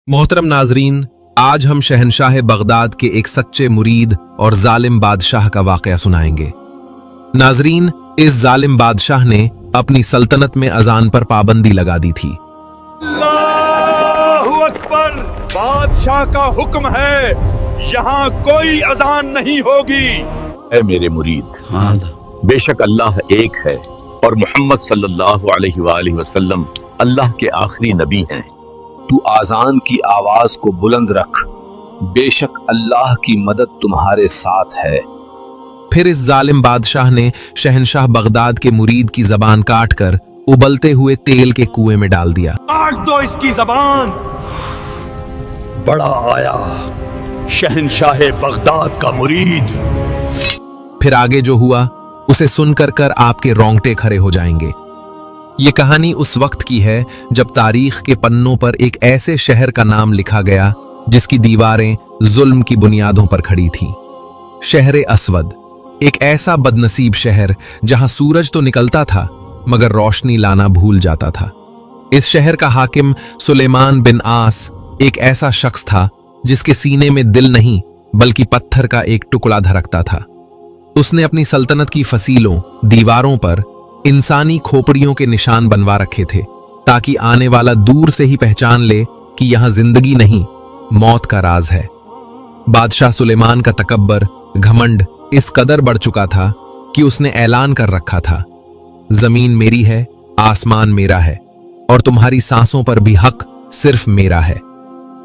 मोहतरम नाजरीन, आज हम शहनशाह बगदाद के एक सच्चे मुरीद और जालिम बादशाह का वाकया सुनाएंगे। नाजरीन, इस जालिम बादशाह ने अपनी सल्तनत में अजान पर पाबंदी लगा दी थी। अल्लाहु अकबर! बादशाह का हुक्म है, यहाँ कोई अजान नहीं होगी। ऐ मेरे मुरीद, बेशक अल्लाह एक है और मोहम्मद सल्लल्लाहु अलैहि वसल्लम अल्लाह के आखिरी नबी हैं। तू आजान की आवाज को बुलंद रख, बेशक अल्लाह की मदद तुम्हारे साथ है। फिर इस जालिम बादशाह ने शहनशाह बगदाद के मुरीद की जबान काटकर उबलते हुए तेल के कुएं में डाल दिया। काट दो इसकी जबान। बड़ा आया शहनशाह बगदाद का मुरीद। फिर आगे जो हुआ उसे सुनकर कर आपके रोंगटे खड़े हो जाएंगे। ये कहानी उस वक्त की है जब तारीख के पन्नों पर एक ऐसे शहर का नाम लिखा गया जिसकी दीवारें जुल्म की बुनियादों पर खड़ी थीं। शहर असवद, एक ऐसा बदनसीब शहर जहां सूरज तो निकलता था मगर रोशनी लाना भूल जाता था। इस शहर का हाकिम सुलेमान बिन आस एक ऐसा शख्स था जिसके सीने में दिल नहीं बल्कि पत्थर का एक टुकड़ा धड़कता था। उसने अपनी सल्तनत की फसीलों दीवारों पर इंसानी खोपड़ियों के निशान बनवा रखे थे ताकि आने वाला दूर से ही पहचान ले कि यहां जिंदगी नहीं, मौत का राज है। बादशाह सुलेमान का तकब्बर, घमंड इस कदर बढ़ चुका था कि उसने ऐलान कर रखा था, जमीन मेरी है, आसमान मेरा है और तुम्हारी सांसों पर भी हक सिर्फ मेरा है।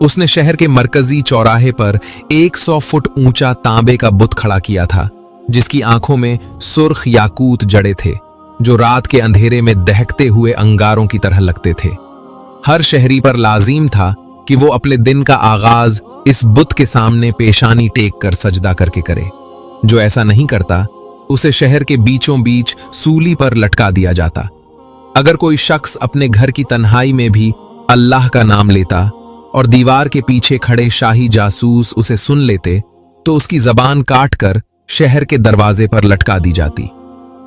उसने शहर के मरकजी चौराहे पर 100 फुट ऊंचा तांबे का बुत खड़ा किया था जिसकी आंखों में सुर्ख याकूत जड़े थे जो रात के अंधेरे में दहकते हुए अंगारों की तरह लगते थे। हर शहरी पर लाजिम था कि वो अपने दिन का आगाज इस बुत के सामने पेशानी टेक कर सजदा करके करे। जो ऐसा नहीं करता उसे शहर के बीचों बीच सूली पर लटका दिया जाता। अगर कोई शख्स अपने घर की तन्हाई में भी अल्लाह का नाम लेता और दीवार के पीछे खड़े शाही जासूस उसे सुन लेते तो उसकी जबान काट कर शहर के दरवाजे पर लटका दी जाती।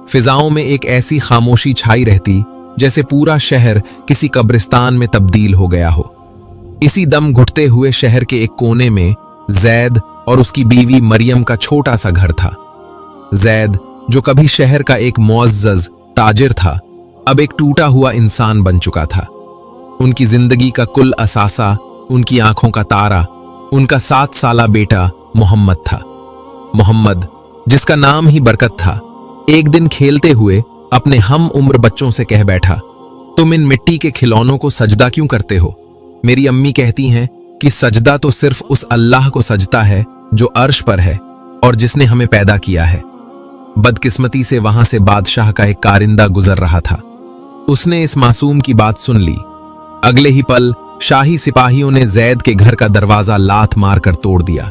फिजाओं में एक ऐसी खामोशी छाई रहती जैसे पूरा शहर किसी कब्रिस्तान में तब्दील हो गया हो। इसी दम घुटते हुए शहर के एक कोने में जैद और उसकी बीवी मरियम का छोटा सा घर था। जैद, जो कभी शहर का एक मुअज़्ज़ज़ ताजिर था, अब एक टूटा हुआ इंसान बन चुका था। उनकी जिंदगी का कुल असासा, उनकी आंखों का तारा, उनका 7 साला बेटा मोहम्मद था। मोहम्मद, जिसका नाम ही बरकत था, एक दिन खेलते हुए अपने हम उम्र बच्चों से कह बैठा, तुम इन मिट्टी के खिलौनों को सजदा क्यों करते हो? मेरी अम्मी कहती हैं कि सजदा तो सिर्फ उस अल्लाह को सजता है जो अर्श पर है और जिसने हमें पैदा किया है। बदकिस्मती से वहां से बादशाह का एक कारिंदा गुजर रहा था। उसने इस मासूम की बात सुन ली। अगले ही पल शाही सिपाहियों ने जैद के घर का दरवाजा लात मारकर तोड़ दिया।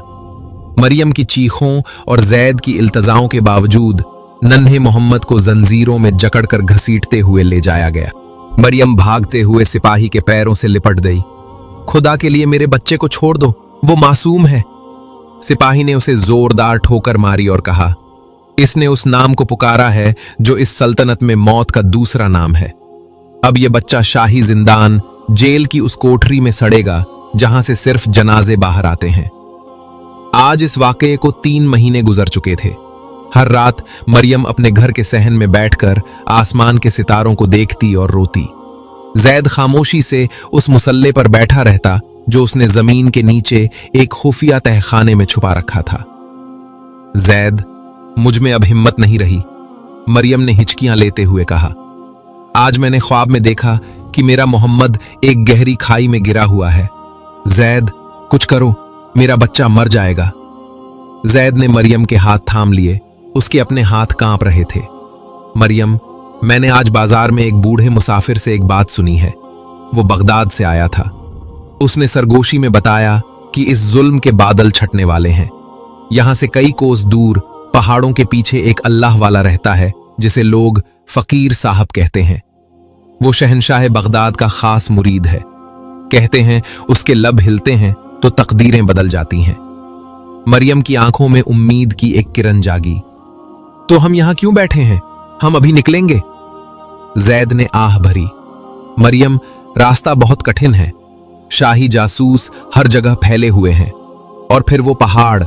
मरियम की चीखों और जैद की इल्तजाओं के बावजूद नन्हे मोहम्मद को जंजीरों में जकड़कर घसीटते हुए ले जाया गया। मरियम भागते हुए सिपाही के पैरों से लिपट गई। खुदा के लिए मेरे बच्चे को छोड़ दो, वो मासूम है। सिपाही ने उसे जोरदार ठोकर मारी और कहा, इसने उस नाम को पुकारा है जो इस सल्तनत में मौत का दूसरा नाम है। अब यह बच्चा शाही जिंदान, जेल की उस कोठरी में सड़ेगा जहां से सिर्फ जनाजे बाहर आते हैं। आज इस वाकये को 3 महीने गुजर चुके थे। हर रात मरियम अपने घर के सहन में बैठकर आसमान के सितारों को देखती और रोती। जैद खामोशी से उस मुसल्ले पर बैठा रहता जो उसने जमीन के नीचे एक खुफिया तहखाने में छुपा रखा था। जैद, मुझ में अब हिम्मत नहीं रही, मरियम ने हिचकियां लेते हुए कहा। आज मैंने ख्वाब में देखा कि मेरा मोहम्मद एक गहरी खाई में गिरा हुआ है। जैद, कुछ करो, मेरा बच्चा मर जाएगा। जैद ने मरियम के हाथ थाम लिए। उसके अपने हाथ कांप रहे थे। मरियम, मैंने आज बाजार में एक बूढ़े मुसाफिर से एक बात सुनी है। वो बगदाद से आया था। उसने सरगोशी में बताया कि इस जुल्म के बादल छटने वाले हैं। यहां से कई कोस दूर पहाड़ों के पीछे एक अल्लाह वाला रहता है जिसे लोग फकीर साहब कहते हैं। वो शहनशाह बगदाद का खास मुरीद है। कहते हैं उसके लब हिलते हैं तो तकदीरें बदल जाती हैं। मरियम की आंखों में उम्मीद की एक किरण जागी। तो हम यहां क्यों बैठे हैं? हम अभी निकलेंगे। जैद ने आह भरी। मरियम, रास्ता बहुत कठिन है। शाही जासूस हर जगह फैले हुए हैं, और फिर वो पहाड़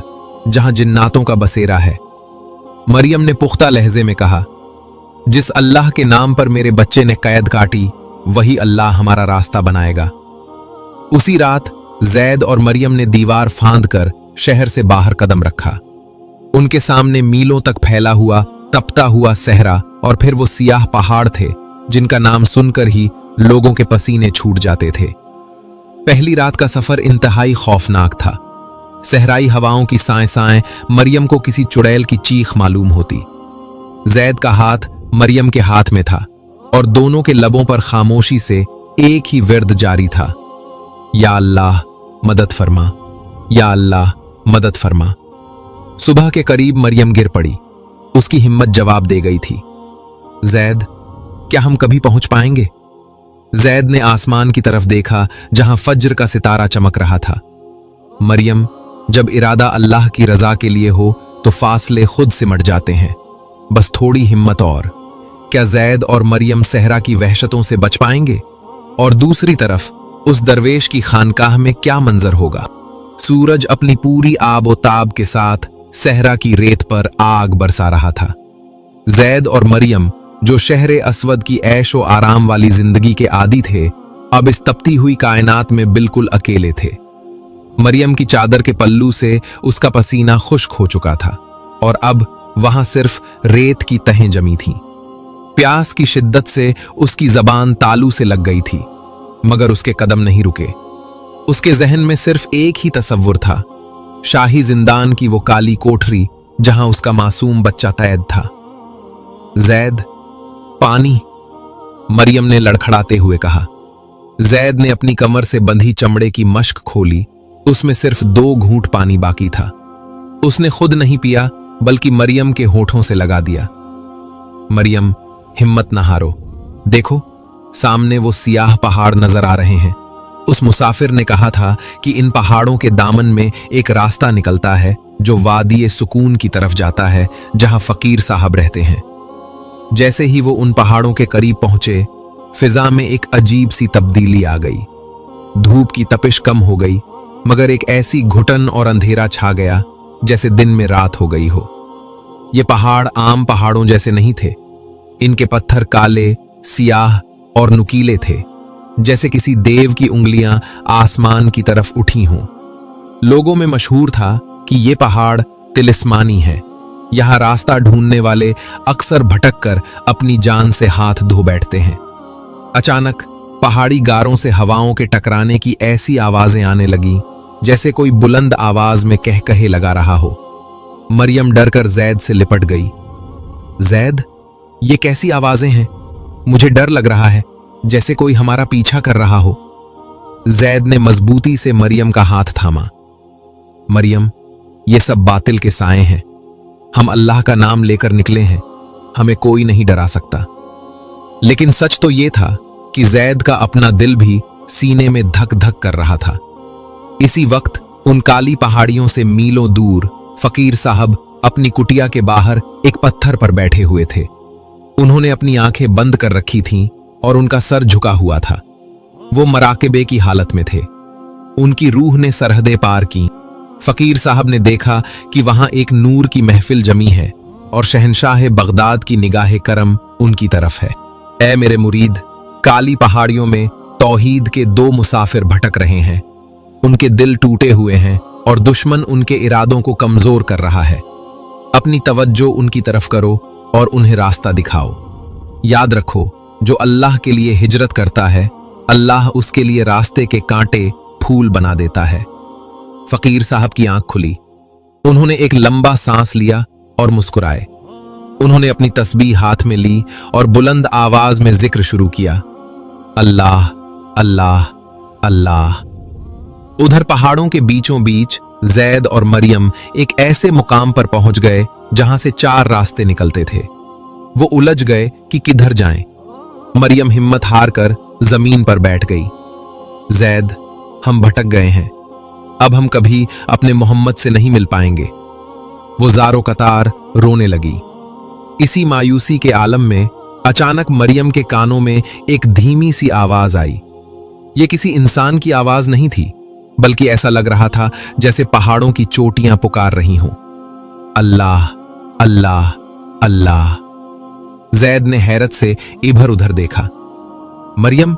जहां जिन्नातों का बसेरा है। मरियम ने पुख्ता लहजे में कहा, जिस अल्लाह के नाम पर मेरे बच्चे ने कैद काटी, वही अल्लाह हमारा रास्ता बनाएगा। उसी रात जैद और मरियम ने दीवार फांद कर शहर से बाहर कदम रखा। उनके सामने मीलों तक फैला हुआ तपता हुआ सहरा और फिर वो सियाह पहाड़ थे जिनका नाम सुनकर ही लोगों के पसीने छूट जाते थे। पहली रात का सफर इंतहाई खौफनाक था। सहराई हवाओं की साएं-साएं मरियम को किसी चुड़ैल की चीख मालूम होती। जैद का हाथ मरियम के हाथ में था और दोनों के लबों पर खामोशी से एक ही विर्द जारी था, या अल्लाह मदद फरमा, या अल्लाह मदद फरमा। सुबह के करीब मरियम गिर पड़ी। उसकी हिम्मत जवाब दे गई थी। जैद, क्या हम कभी पहुंच पाएंगे? जैद ने आसमान की तरफ देखा जहां फज्र का सितारा चमक रहा था। मरियम, जब इरादा अल्लाह की रजा के लिए हो तो फासले खुद सिमट जाते हैं, बस थोड़ी हिम्मत और। क्या जैद और मरियम सहरा की वहशतों से बच पाएंगे? और दूसरी तरफ उस दरवेश की खानकाह में क्या मंजर होगा? सूरज अपनी पूरी आबो ताब के साथ सहरा की रेत पर आग बरसा रहा था। जैद और मरियम, जो शहर अस्वद की ऐशो आराम वाली जिंदगी के आदी थे, अब इस तपती हुई कायनात में बिल्कुल अकेले थे। मरियम की चादर के पल्लू से उसका पसीना खुश्क हो चुका था और अब वहां सिर्फ रेत की तहें जमी थीं। प्यास की शिद्दत से उसकी जबान तालू से लग गई थी, मगर उसके कदम नहीं रुके। उसके जहन में सिर्फ एक ही तसव्वुर था, शाही जिंदान की वो काली कोठरी जहां उसका मासूम बच्चा कैद था। जैद, पानी, मरियम ने लड़खड़ाते हुए कहा। जैद ने अपनी कमर से बंधी चमड़े की मश्क खोली। उसमें सिर्फ 2 घूंट पानी बाकी था। उसने खुद नहीं पिया, बल्कि मरियम के होठों से लगा दिया। मरियम, हिम्मत न हारो। देखो, सामने वो सियाह पहाड़ नजर आ रहे हैं। उस मुसाफिर ने कहा था कि इन पहाड़ों के दामन में एक रास्ता निकलता है जो वादी सुकून की तरफ जाता है, जहां फकीर साहब रहते हैं। जैसे ही वो उन पहाड़ों के करीब पहुंचे, फिजा में एक अजीब सी तब्दीली आ गई। धूप की तपिश कम हो गई, मगर एक ऐसी घुटन और अंधेरा छा गया जैसे दिन में रात हो गई हो। ये पहाड़ आम पहाड़ों जैसे नहीं थे। इनके पत्थर काले, सियाह और नुकीले थे, जैसे किसी देव की उंगलियां आसमान की तरफ उठी हों। लोगों में मशहूर था कि ये पहाड़ तिलिस्मानी है। यहां रास्ता ढूंढने वाले अक्सर भटक कर अपनी जान से हाथ धो बैठते हैं। अचानक पहाड़ी गारों से हवाओं के टकराने की ऐसी आवाजें आने लगी जैसे कोई बुलंद आवाज में कह कहे लगा रहा हो। मरियम डरकर जैद से लिपट गई। जैद, ये कैसी आवाजें हैं? मुझे डर लग रहा है, जैसे कोई हमारा पीछा कर रहा हो। जैद ने मजबूती से मरियम का हाथ थामा। मरियम, ये सब बातिल के साए हैं। हम अल्लाह का नाम लेकर निकले हैं, हमें कोई नहीं डरा सकता। लेकिन सच तो ये था कि जैद का अपना दिल भी सीने में धक धक कर रहा था। इसी वक्त उन काली पहाड़ियों से मीलों दूर फकीर साहब अपनी कुटिया के बाहर एक पत्थर पर बैठे हुए थे। उन्होंने अपनी आंखें बंद कर रखी थीं और उनका सर झुका हुआ था। वो मराकिबे की हालत में थे। उनकी रूह ने सरहदें पार की। फकीर साहब ने देखा कि वहां एक नूर की महफिल जमी है और शहंशाह बगदाद की निगाह करम उनकी तरफ है। ऐ मेरे मुरीद, काली पहाड़ियों में तौहीद के 2 मुसाफिर भटक रहे हैं। उनके दिल टूटे हुए हैं और दुश्मन उनके इरादों को कमजोर कर रहा है। अपनी तवज्जो उनकी तरफ करो और उन्हें रास्ता दिखाओ। याद रखो, जो अल्लाह के लिए हिजरत करता है, अल्लाह उसके लिए रास्ते के कांटे फूल बना देता है। फकीर साहब की आंख खुली। उन्होंने एक लंबा सांस लिया और मुस्कुराए। उन्होंने अपनी तस्बीह हाथ में ली और बुलंद आवाज में जिक्र शुरू किया, अल्लाह अल्लाह अल्लाह। उधर पहाड़ों के बीचों बीच जैद और मरियम एक ऐसे मुकाम पर पहुंच गए जहां से 4 रास्ते निकलते थे। वो उलझ गए कि किधर जाएं। मरियम हिम्मत हार कर जमीन पर बैठ गई। जैद, हम भटक गए हैं। अब हम कभी अपने मोहम्मद से नहीं मिल पाएंगे। वो ज़ारो कतार रोने लगी। इसी मायूसी के आलम में अचानक मरियम के कानों में एक धीमी सी आवाज आई, ये किसी इंसान की आवाज नहीं थी, बल्कि ऐसा लग रहा था जैसे पहाड़ों की चोटियां पुकार रही हों, अल्लाह अल्लाह अल्लाह। जैद ने हैरत से इधर उधर देखा। मरियम,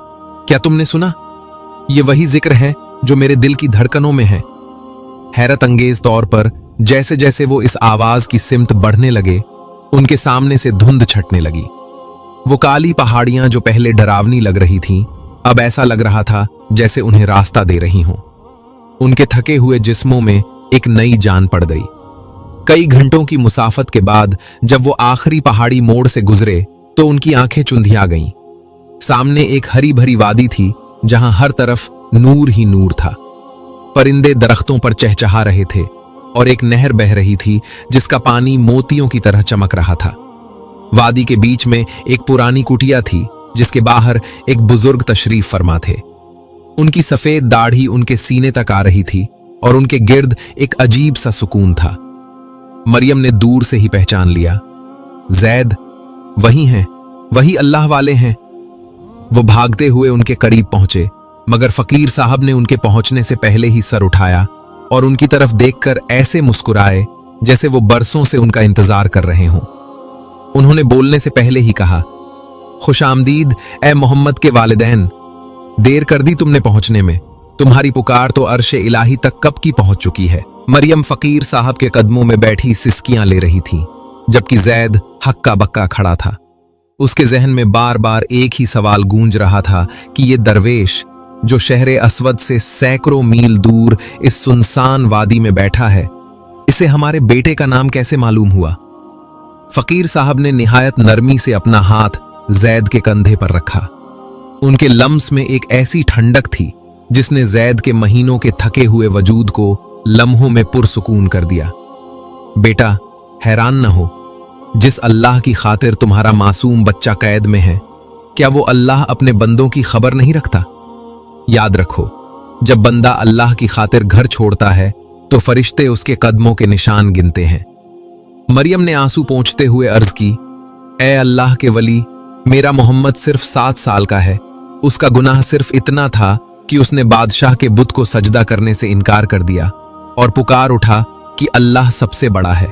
क्या तुमने सुना? ये वही जिक्र है जो मेरे दिल की धड़कनों में है। हैरत अंगेज तौर पर जैसे जैसे वो इस आवाज की सिमत बढ़ने लगे, उनके सामने से धुंध छटने लगी। वो काली पहाड़ियां जो पहले डरावनी लग रही थीं, अब ऐसा लग रहा था जैसे उन्हें रास्ता दे रही हों। उनके थके हुए जिस्मों में एक नई जान पड़ गई। कई घंटों की मुसाफत के बाद जब वो आखिरी पहाड़ी मोड़ से गुजरे तो उनकी आंखें चुंधिया गईं। सामने एक हरी भरी वादी थी जहां हर तरफ नूर ही नूर था। परिंदे दरख्तों पर चहचहा रहे थे और एक नहर बह रही थी जिसका पानी मोतियों की तरह चमक रहा था। वादी के बीच में एक पुरानी कुटिया थी जिसके बाहर एक बुजुर्ग तशरीफ फरमा थे। उनकी सफेद दाढ़ी उनके सीने तक आ रही थी और उनके गिर्द एक अजीब सा सुकून था। मरियम ने दूर से ही पहचान लिया, जैद वही हैं, वही अल्लाह वाले हैं। वो भागते हुए उनके करीब पहुंचे, मगर फकीर साहब ने उनके पहुंचने से पहले ही सर उठाया और उनकी तरफ देखकर ऐसे मुस्कुराए जैसे वो बरसों से उनका इंतजार कर रहे हों। उन्होंने बोलने से पहले ही कहा, खुशामदीद ए मोहम्मद के वालिदैन, देर कर दी तुमने पहुंचने में। तुम्हारी पुकार तो अर्शे इलाही तक कब की पहुंच चुकी है। मरियम फकीर साहब के कदमों में बैठी सिसकियां ले रही थी, जबकि जैद हक्का बक्का खड़ा था। उसके जहन में बार बार एक ही सवाल गूंज रहा था कि ये दरवेश जो शहर अस्वद से सैकड़ों मील दूर इस सुनसान वादी में बैठा है, इसे हमारे बेटे का नाम कैसे मालूम हुआ। फकीर साहब ने निहायत नरमी से अपना हाथ जैद के कंधे पर रखा। उनके लम्स में एक ऐसी ठंडक थी जिसने जैद के महीनों के थके हुए वजूद को लम्हों में पुरसुकून कर दिया। बेटा, हैरान न हो, जिस अल्लाह की खातिर तुम्हारा मासूम बच्चा कैद में है, क्या वो अल्लाह अपने बंदों की खबर नहीं रखता? याद रखो, जब बंदा अल्लाह की खातिर घर छोड़ता है तो फरिश्ते उसके कदमों के निशान गिनते हैं। मरियम ने आंसू पोंछते हुए अर्ज की, ए अल्लाह के वली, मेरा मोहम्मद सिर्फ 7 साल का है। उसका गुनाह सिर्फ इतना था कि उसने बादशाह के बुत को सजदा करने से इनकार कर दिया और पुकार उठा कि अल्लाह सबसे बड़ा है।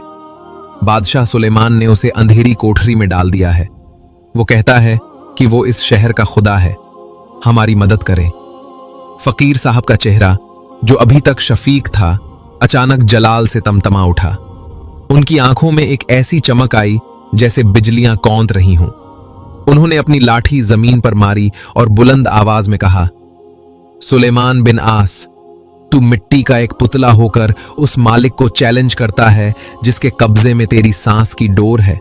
बादशाह सुलेमान ने उसे अंधेरी कोठरी में डाल दिया है। वो कहता है कि वो इस शहर का खुदा है, हमारी मदद करें। फकीर साहब का चेहरा, जो अभी तक शफीक था, अचानक जलाल से तमतमा उठा। उनकी आंखों में एक ऐसी चमक आई जैसे बिजलियां कौंध रही हों। उन्होंने अपनी लाठी जमीन पर मारी और बुलंद आवाज में कहा, सुलेमान बिन आस, तू मिट्टी का एक पुतला होकर उस मालिक को चैलेंज करता है जिसके कब्जे में तेरी सांस की डोर है।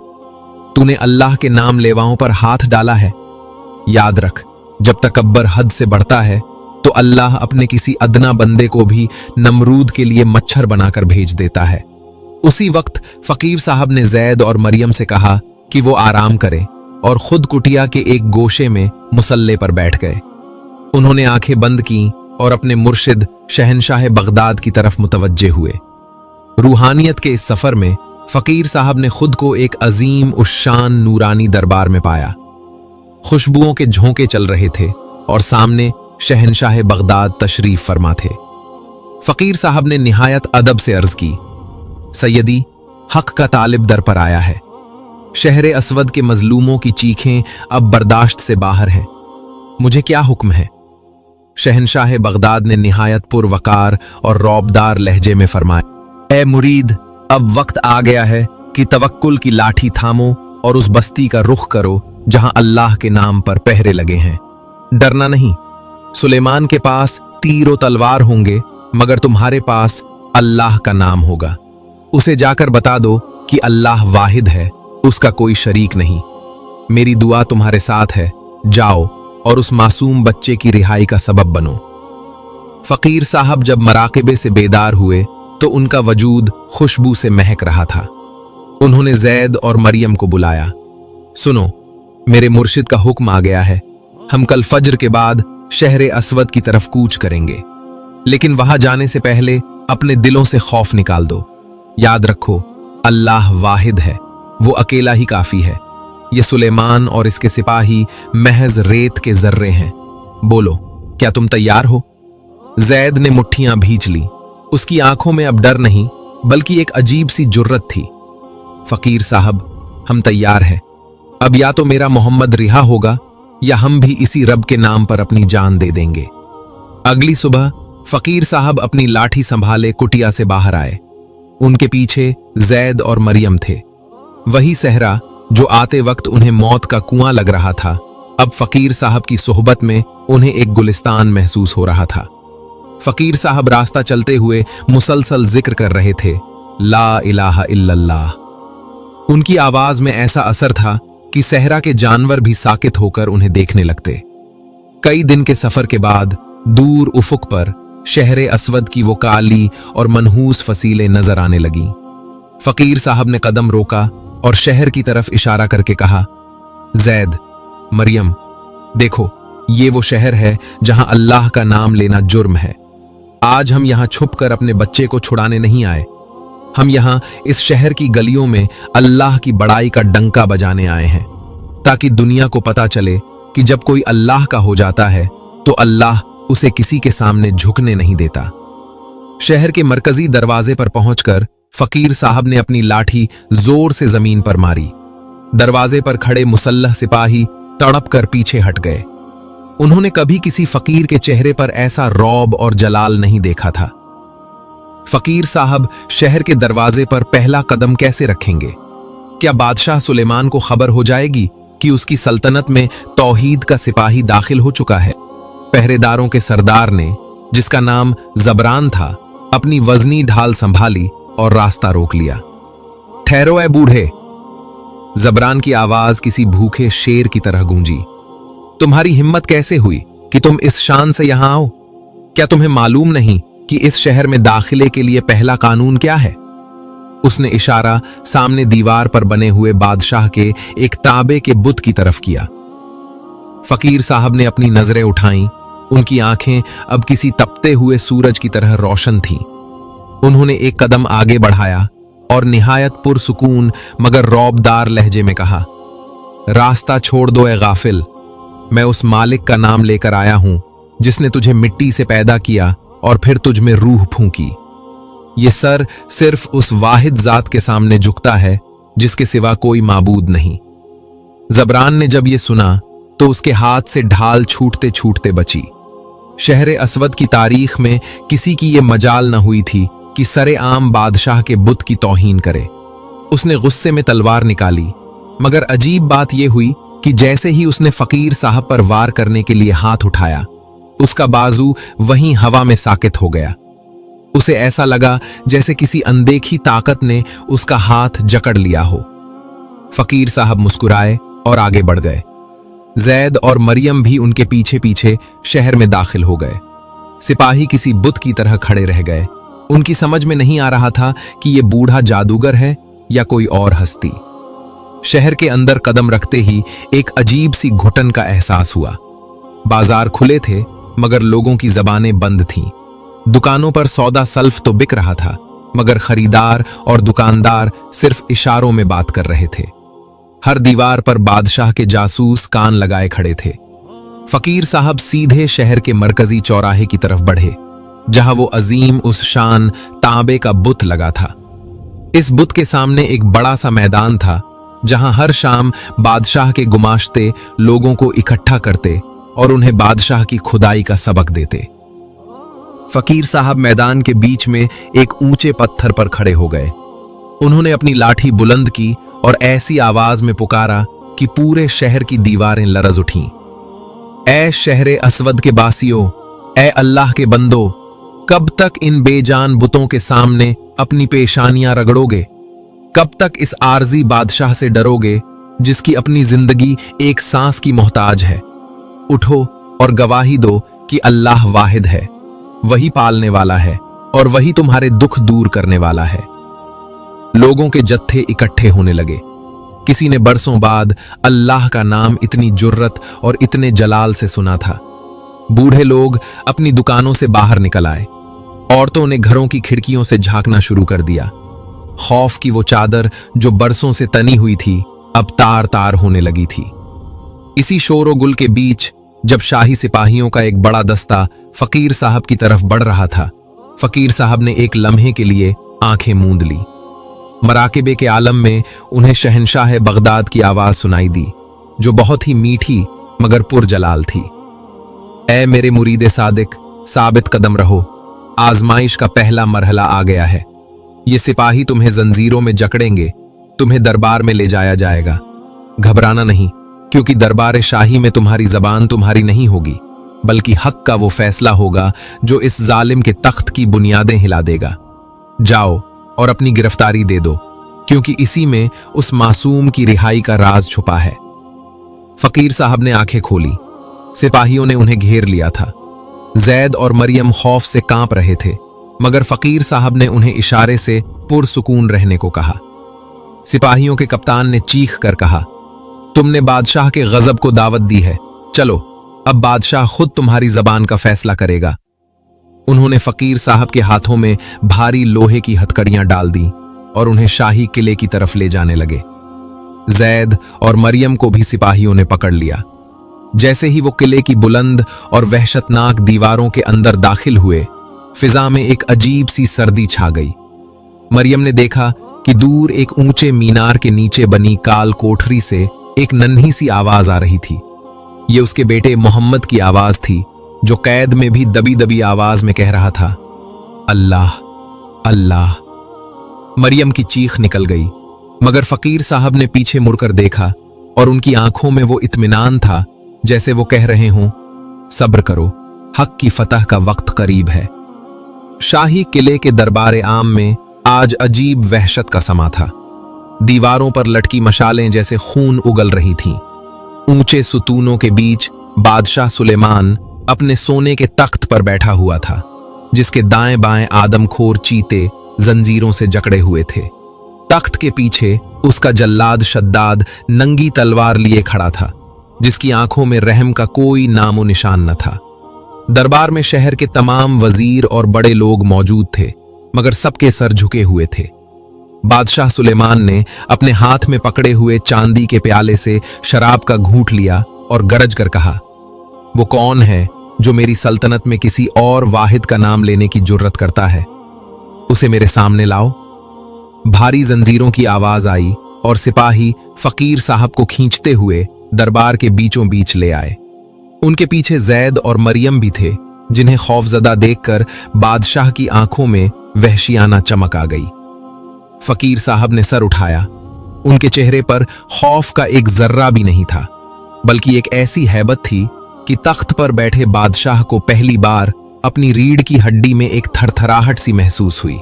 तूने अल्लाह के नाम लेवाओं पर हाथ डाला है। याद रख, जब तकब्बर हद से बढ़ता है तो अल्लाह अपने किसी अदना बंदे को भी नमरूद के लिए मच्छर बनाकर भेज देता है। उसी वक्त फकीर साहब ने जैद और मरियम से कहा कि वो आराम करें और खुद कुटिया के एक गोशे में मुसल्ले पर बैठ गए। उन्होंने आंखें बंद की और अपने मुर्शिद शहनशाह बगदाद की तरफ मुतवज्जे हुए। रूहानियत के इस सफर में फकीर साहब ने खुद को एक अजीम उश्शान नूरानी दरबार में पाया। खुशबुओं के झोंके चल रहे थे और सामने शहनशाह बगदाद तशरीफ फरमा थे। फकीर साहब ने निहायत अदब से अर्ज की, सैयदी, हक का तालिब दर पर आया है। शहर अस्वद के मजलूमों की चीखें अब बर्दाश्त से बाहर हैं। मुझे क्या हुक्म है? शहनशाह बगदाद ने निहायत पुरवकार और रौबदार लहजे में फरमाया, ए मुरीद, अब वक्त आ गया है कि तवक्कुल की लाठी थामो और उस बस्ती का रुख करो जहां अल्लाह के नाम पर पहरे लगे हैं। डरना नहीं। सुलेमान के पास तीर और तलवार होंगे, मगर तुम्हारे पास अल्लाह का नाम होगा। उसे जाकर बता दो कि अल्लाह वाहिद है, उसका कोई शरीक नहीं। मेरी दुआ तुम्हारे साथ है। जाओ और उस मासूम बच्चे की रिहाई का सबब बनो। फकीर साहब जब मराकिबे से बेदार हुए तो उनका वजूद खुशबू से महक रहा था। उन्होंने जैद और मरियम को बुलाया। सुनो, मेरे मुर्शिद का हुक्म आ गया है। हम कल फज्र के बाद शहर अस्वद की तरफ कूच करेंगे, लेकिन वहां जाने से पहले अपने दिलों से खौफ निकाल दो। याद रखो, अल्लाह वाहिद है, वो अकेला ही काफी है। ये सुलेमान और इसके सिपाही महज रेत के जर्रे हैं। बोलो, क्या तुम तैयार हो? जैद ने मुट्ठियां भींच ली। उसकी आंखों में अब डर नहीं बल्कि एक अजीब सी जुर्रत थी। फकीर साहब, हम तैयार हैं। अब या तो मेरा मोहम्मद रिहा होगा या हम भी इसी रब के नाम पर अपनी जान दे देंगे। अगली सुबह फकीर साहब अपनी लाठी संभाले कुटिया से बाहर आए। उनके पीछे जैद और मरियम थे। वही सहरा जो आते वक्त उन्हें मौत का कुआं लग रहा था, अब फकीर साहब की सोहबत में उन्हें एक गुलिस्तान महसूस हो रहा था। फकीर साहब रास्ता चलते हुए मुसलसल जिक्र कर रहे थे, ला इलाहा इल्लल्लाह। उनकी आवाज में ऐसा असर था कि सहरा के जानवर भी साकित होकर उन्हें देखने लगते। कई दिन के सफर के बाद दूर उफुक पर शहर असवद की वो काली और मनहूस फसीलें नजर आने लगी। फकीर साहब ने कदम रोका और शहर की तरफ इशारा करके कहा, जैद, मरियम, देखो, ये वो शहर है जहां अल्लाह का नाम लेना जुर्म है। आज हम यहां छुपकर अपने बच्चे को छुड़ाने नहीं आए। हम यहां इस शहर की गलियों में अल्लाह की बड़ाई का डंका बजाने आए हैं, ताकि दुनिया को पता चले कि जब कोई अल्लाह का हो जाता है तो अल्लाह उसे किसी के सामने झुकने नहीं देता। शहर के मरकजी दरवाजे पर पहुंचकर फकीर साहब ने अपनी लाठी जोर से जमीन पर मारी। दरवाजे पर खड़े मुसल्लह सिपाही तड़प कर पीछे हट गए। उन्होंने कभी किसी फकीर के चेहरे पर ऐसा रौब और जलाल नहीं देखा था। फकीर साहब शहर के दरवाजे पर पहला कदम कैसे रखेंगे? क्या बादशाह सुलेमान को खबर हो जाएगी कि उसकी सल्तनत में तौहीद का सिपाही दाखिल हो चुका है? पहरेदारों के सरदार ने, जिसका नाम जबरान था, अपनी वजनी ढाल संभाली और रास्ता रोक लिया। ठहरो ए बूढ़े! जबरान की आवाज किसी भूखे शेर की तरह गूंजी। तुम्हारी हिम्मत कैसे हुई कि तुम इस शान से यहां आओ? क्या तुम्हें मालूम नहीं कि इस शहर में दाखिले के लिए पहला कानून क्या है? उसने इशारा सामने दीवार पर बने हुए बादशाह के एक ताबे के बुत की तरफ किया। फकीर साहब ने अपनी नजरें उठाईं। उनकी आंखें अब किसी तपते हुए सूरज की तरह रोशन थीं। उन्होंने एक कदम आगे बढ़ाया और निहायत पुरसुकून मगर रौबदार लहजे में कहा, रास्ता छोड़ दो ए गाफिल। मैं उस मालिक का नाम लेकर आया हूं जिसने तुझे मिट्टी से पैदा किया और फिर तुझ में रूह फूंकी। ये सर सिर्फ उस वाहिद जात के सामने झुकता है जिसके सिवा कोई माबूद नहीं। जबरान ने जब ये सुना तो उसके हाथ से ढाल छूटते छूटते बची। शहर असवद की तारीख में किसी की ये मजाल न हुई थी कि सरे आम बादशाह के बुत की तौहीन करे। उसने गुस्से में तलवार निकाली, मगर अजीब बात यह हुई कि जैसे ही उसने फकीर साहब पर वार करने के लिए हाथ उठाया, उसका बाजू वहीं हवा में साकित हो गया। उसे ऐसा लगा जैसे किसी अनदेखी ताकत ने उसका हाथ जकड़ लिया हो। फकीर साहब मुस्कुराए और आगे बढ़ गए। जैद और मरियम भी उनके पीछे पीछे शहर में दाखिल हो गए। सिपाही किसी बुत की तरह खड़े रह गए। उनकी समझ में नहीं आ रहा था कि यह बूढ़ा जादूगर है या कोई और हस्ती। शहर के अंदर कदम रखते ही एक अजीब सी घुटन का एहसास हुआ। बाजार खुले थे मगर लोगों की जबानें बंद थीं। दुकानों पर सौदा सल्फ तो बिक रहा था, मगर खरीदार और दुकानदार सिर्फ इशारों में बात कर रहे थे। हर दीवार पर बादशाह के जासूस कान लगाए खड़े थे। फकीर साहब सीधे शहर के मरकजी चौराहे की तरफ बढ़े, जहां वो अजीम उस शान तांबे का बुत लगा था। इस बुत के सामने एक बड़ा सा मैदान था, जहां हर शाम बादशाह के गुमाश्ते लोगों को इकट्ठा करते और उन्हें बादशाह की खुदाई का सबक देते। फकीर साहब मैदान के बीच में एक ऊंचे पत्थर पर खड़े हो गए। उन्होंने अपनी लाठी बुलंद की और ऐसी आवाज में पुकारा कि पूरे शहर की दीवारें लरज उठीं। ऐ शहर असवद के बासियों, ऐ अल्लाह के बंदो, कब तक इन बेजान बुतों के सामने अपनी पेशानियां रगड़ोगे? कब तक इस आरजी बादशाह से डरोगे जिसकी अपनी जिंदगी एक सांस की मोहताज है? उठो और गवाही दो कि अल्लाह वाहिद है, वही पालने वाला है और वही तुम्हारे दुख दूर करने वाला है। लोगों के जत्थे इकट्ठे होने लगे। किसी ने बरसों बाद अल्लाह का नाम इतनी जुर्रत और इतने जलाल से सुना था। बूढ़े लोग अपनी दुकानों से बाहर निकल आए। औरतों ने घरों की खिड़कियों से झांकना शुरू कर दिया। खौफ की वो चादर जो बरसों से तनी हुई थी, अब तार तार होने लगी थी। इसी शोर गुल के बीच जब शाही सिपाहियों का एक बड़ा दस्ता फकीर साहब की तरफ बढ़ रहा था, फकीर साहब ने एक लम्हे के लिए आंखें मूंद ली। मराकिबे के आलम में उन्हें शहंशाह बगदाद की आवाज सुनाई दी, जो बहुत ही मीठी मगर पुरजलाल थी। ऐ मेरे मुरीदे सादिक, साबित कदम रहो, आजमाइश का पहला मरहला आ गया है। ये सिपाही तुम्हें जंजीरों में जकड़ेंगे, तुम्हें दरबार में ले जाया जाएगा। घबराना नहीं, क्योंकि दरबार शाही में तुम्हारी जबान तुम्हारी नहीं होगी, बल्कि हक का वो फैसला होगा जो इस जालिम के तख्त की बुनियादें हिला देगा। जाओ और अपनी गिरफ्तारी दे दो, क्योंकि इसी में उस मासूम की रिहाई का राज छुपा है। फकीर साहब ने आंखें खोली। सिपाहियों ने उन्हें घेर लिया था। जैद और मरियम खौफ से कांप रहे थे, मगर फकीर साहब ने उन्हें इशारे से पुरसुकून रहने को कहा। सिपाहियों के कप्तान ने चीख कर कहा, तुमने बादशाह के गजब को दावत दी है, चलो अब बादशाह खुद तुम्हारी जबान का फैसला करेगा। उन्होंने फकीर साहब के हाथों में भारी लोहे की हथकड़ियां डाल दी और उन्हें शाही किले की तरफ ले जाने लगे। जैद और मरियम को भी सिपाहियों ने पकड़ लिया। जैसे ही वो किले की बुलंद और वहशतनाक दीवारों के अंदर दाखिल हुए, फिजा में एक अजीब सी सर्दी छा गई। मरियम ने देखा कि दूर एक ऊंचे मीनार के नीचे बनी काल कोठरी से एक नन्ही सी आवाज आ रही थी। ये उसके बेटे मोहम्मद की आवाज थी, जो कैद में भी दबी दबी आवाज में कह रहा था, अल्लाह अल्लाह। मरियम की चीख निकल गई, मगर फकीर साहब ने पीछे मुड़कर देखा और उनकी आंखों में वो इत्मीनान था, जैसे वो कह रहे हों, सब्र करो, हक की फतह का वक्त करीब है। शाही किले के दरबार आम में आज अजीब वहशत का समा था। दीवारों पर लटकी मशालें जैसे खून उगल रही थीं। ऊंचे सुतूनों के बीच बादशाह सुलेमान अपने सोने के तख्त पर बैठा हुआ था, जिसके दाएं बाएं आदमखोर चीते जंजीरों से जकड़े हुए थे। तख्त के पीछे उसका जल्लाद शद्दाद नंगी तलवार लिए खड़ा था, जिसकी आंखों में रहम का कोई नामो निशान न था। दरबार में शहर के तमाम वजीर और बड़े लोग मौजूद थे, मगर सबके सर झुके हुए थे। बादशाह सुलेमान ने अपने हाथ में पकड़े हुए चांदी के प्याले से शराब का घूंट लिया और गरज कर कहा, वो कौन है जो मेरी सल्तनत में किसी और वाहिद का नाम लेने की जुर्रत करता है? उसे मेरे सामने लाओ। भारी जंजीरों की आवाज आई और सिपाही फकीर साहब को खींचते हुए दरबार के बीचों बीच ले आए। उनके पीछे जैद और मरियम भी थे, जिन्हें खौफजदा देखकर बादशाह की आंखों में वहशियाना चमक आ गई। फकीर साहब ने सर उठाया। उनके चेहरे पर खौफ का एक जर्रा भी नहीं था, बल्कि एक ऐसी हैबत थी कि तख्त पर बैठे बादशाह को पहली बार अपनी रीढ़ की हड्डी में एक थरथराहट सी महसूस हुई।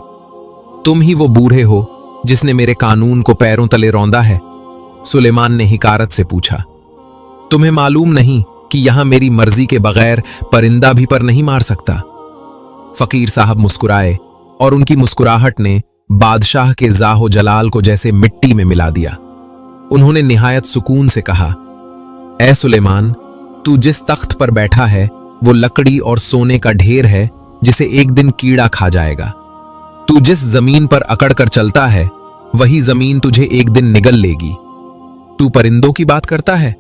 तुम ही वो बूढ़े हो जिसने मेरे कानून को पैरों तले रौंदा है? सुलेमान ने हिकारत से पूछा। तुम्हें मालूम नहीं कि यहां मेरी मर्जी के बगैर परिंदा भी पर नहीं मार सकता? फकीर साहब मुस्कुराए और उनकी मुस्कुराहट ने बादशाह के जाहो जलाल को जैसे मिट्टी में मिला दिया। उन्होंने निहायत सुकून से कहा, ऐ सुलेमान, तू जिस तख्त पर बैठा है वो लकड़ी और सोने का ढेर है, जिसे एक दिन कीड़ा खा जाएगा। तू जिस जमीन पर अकड़ कर चलता है, वही जमीन तुझे एक दिन निगल लेगी। तू परिंदों की बात करता है?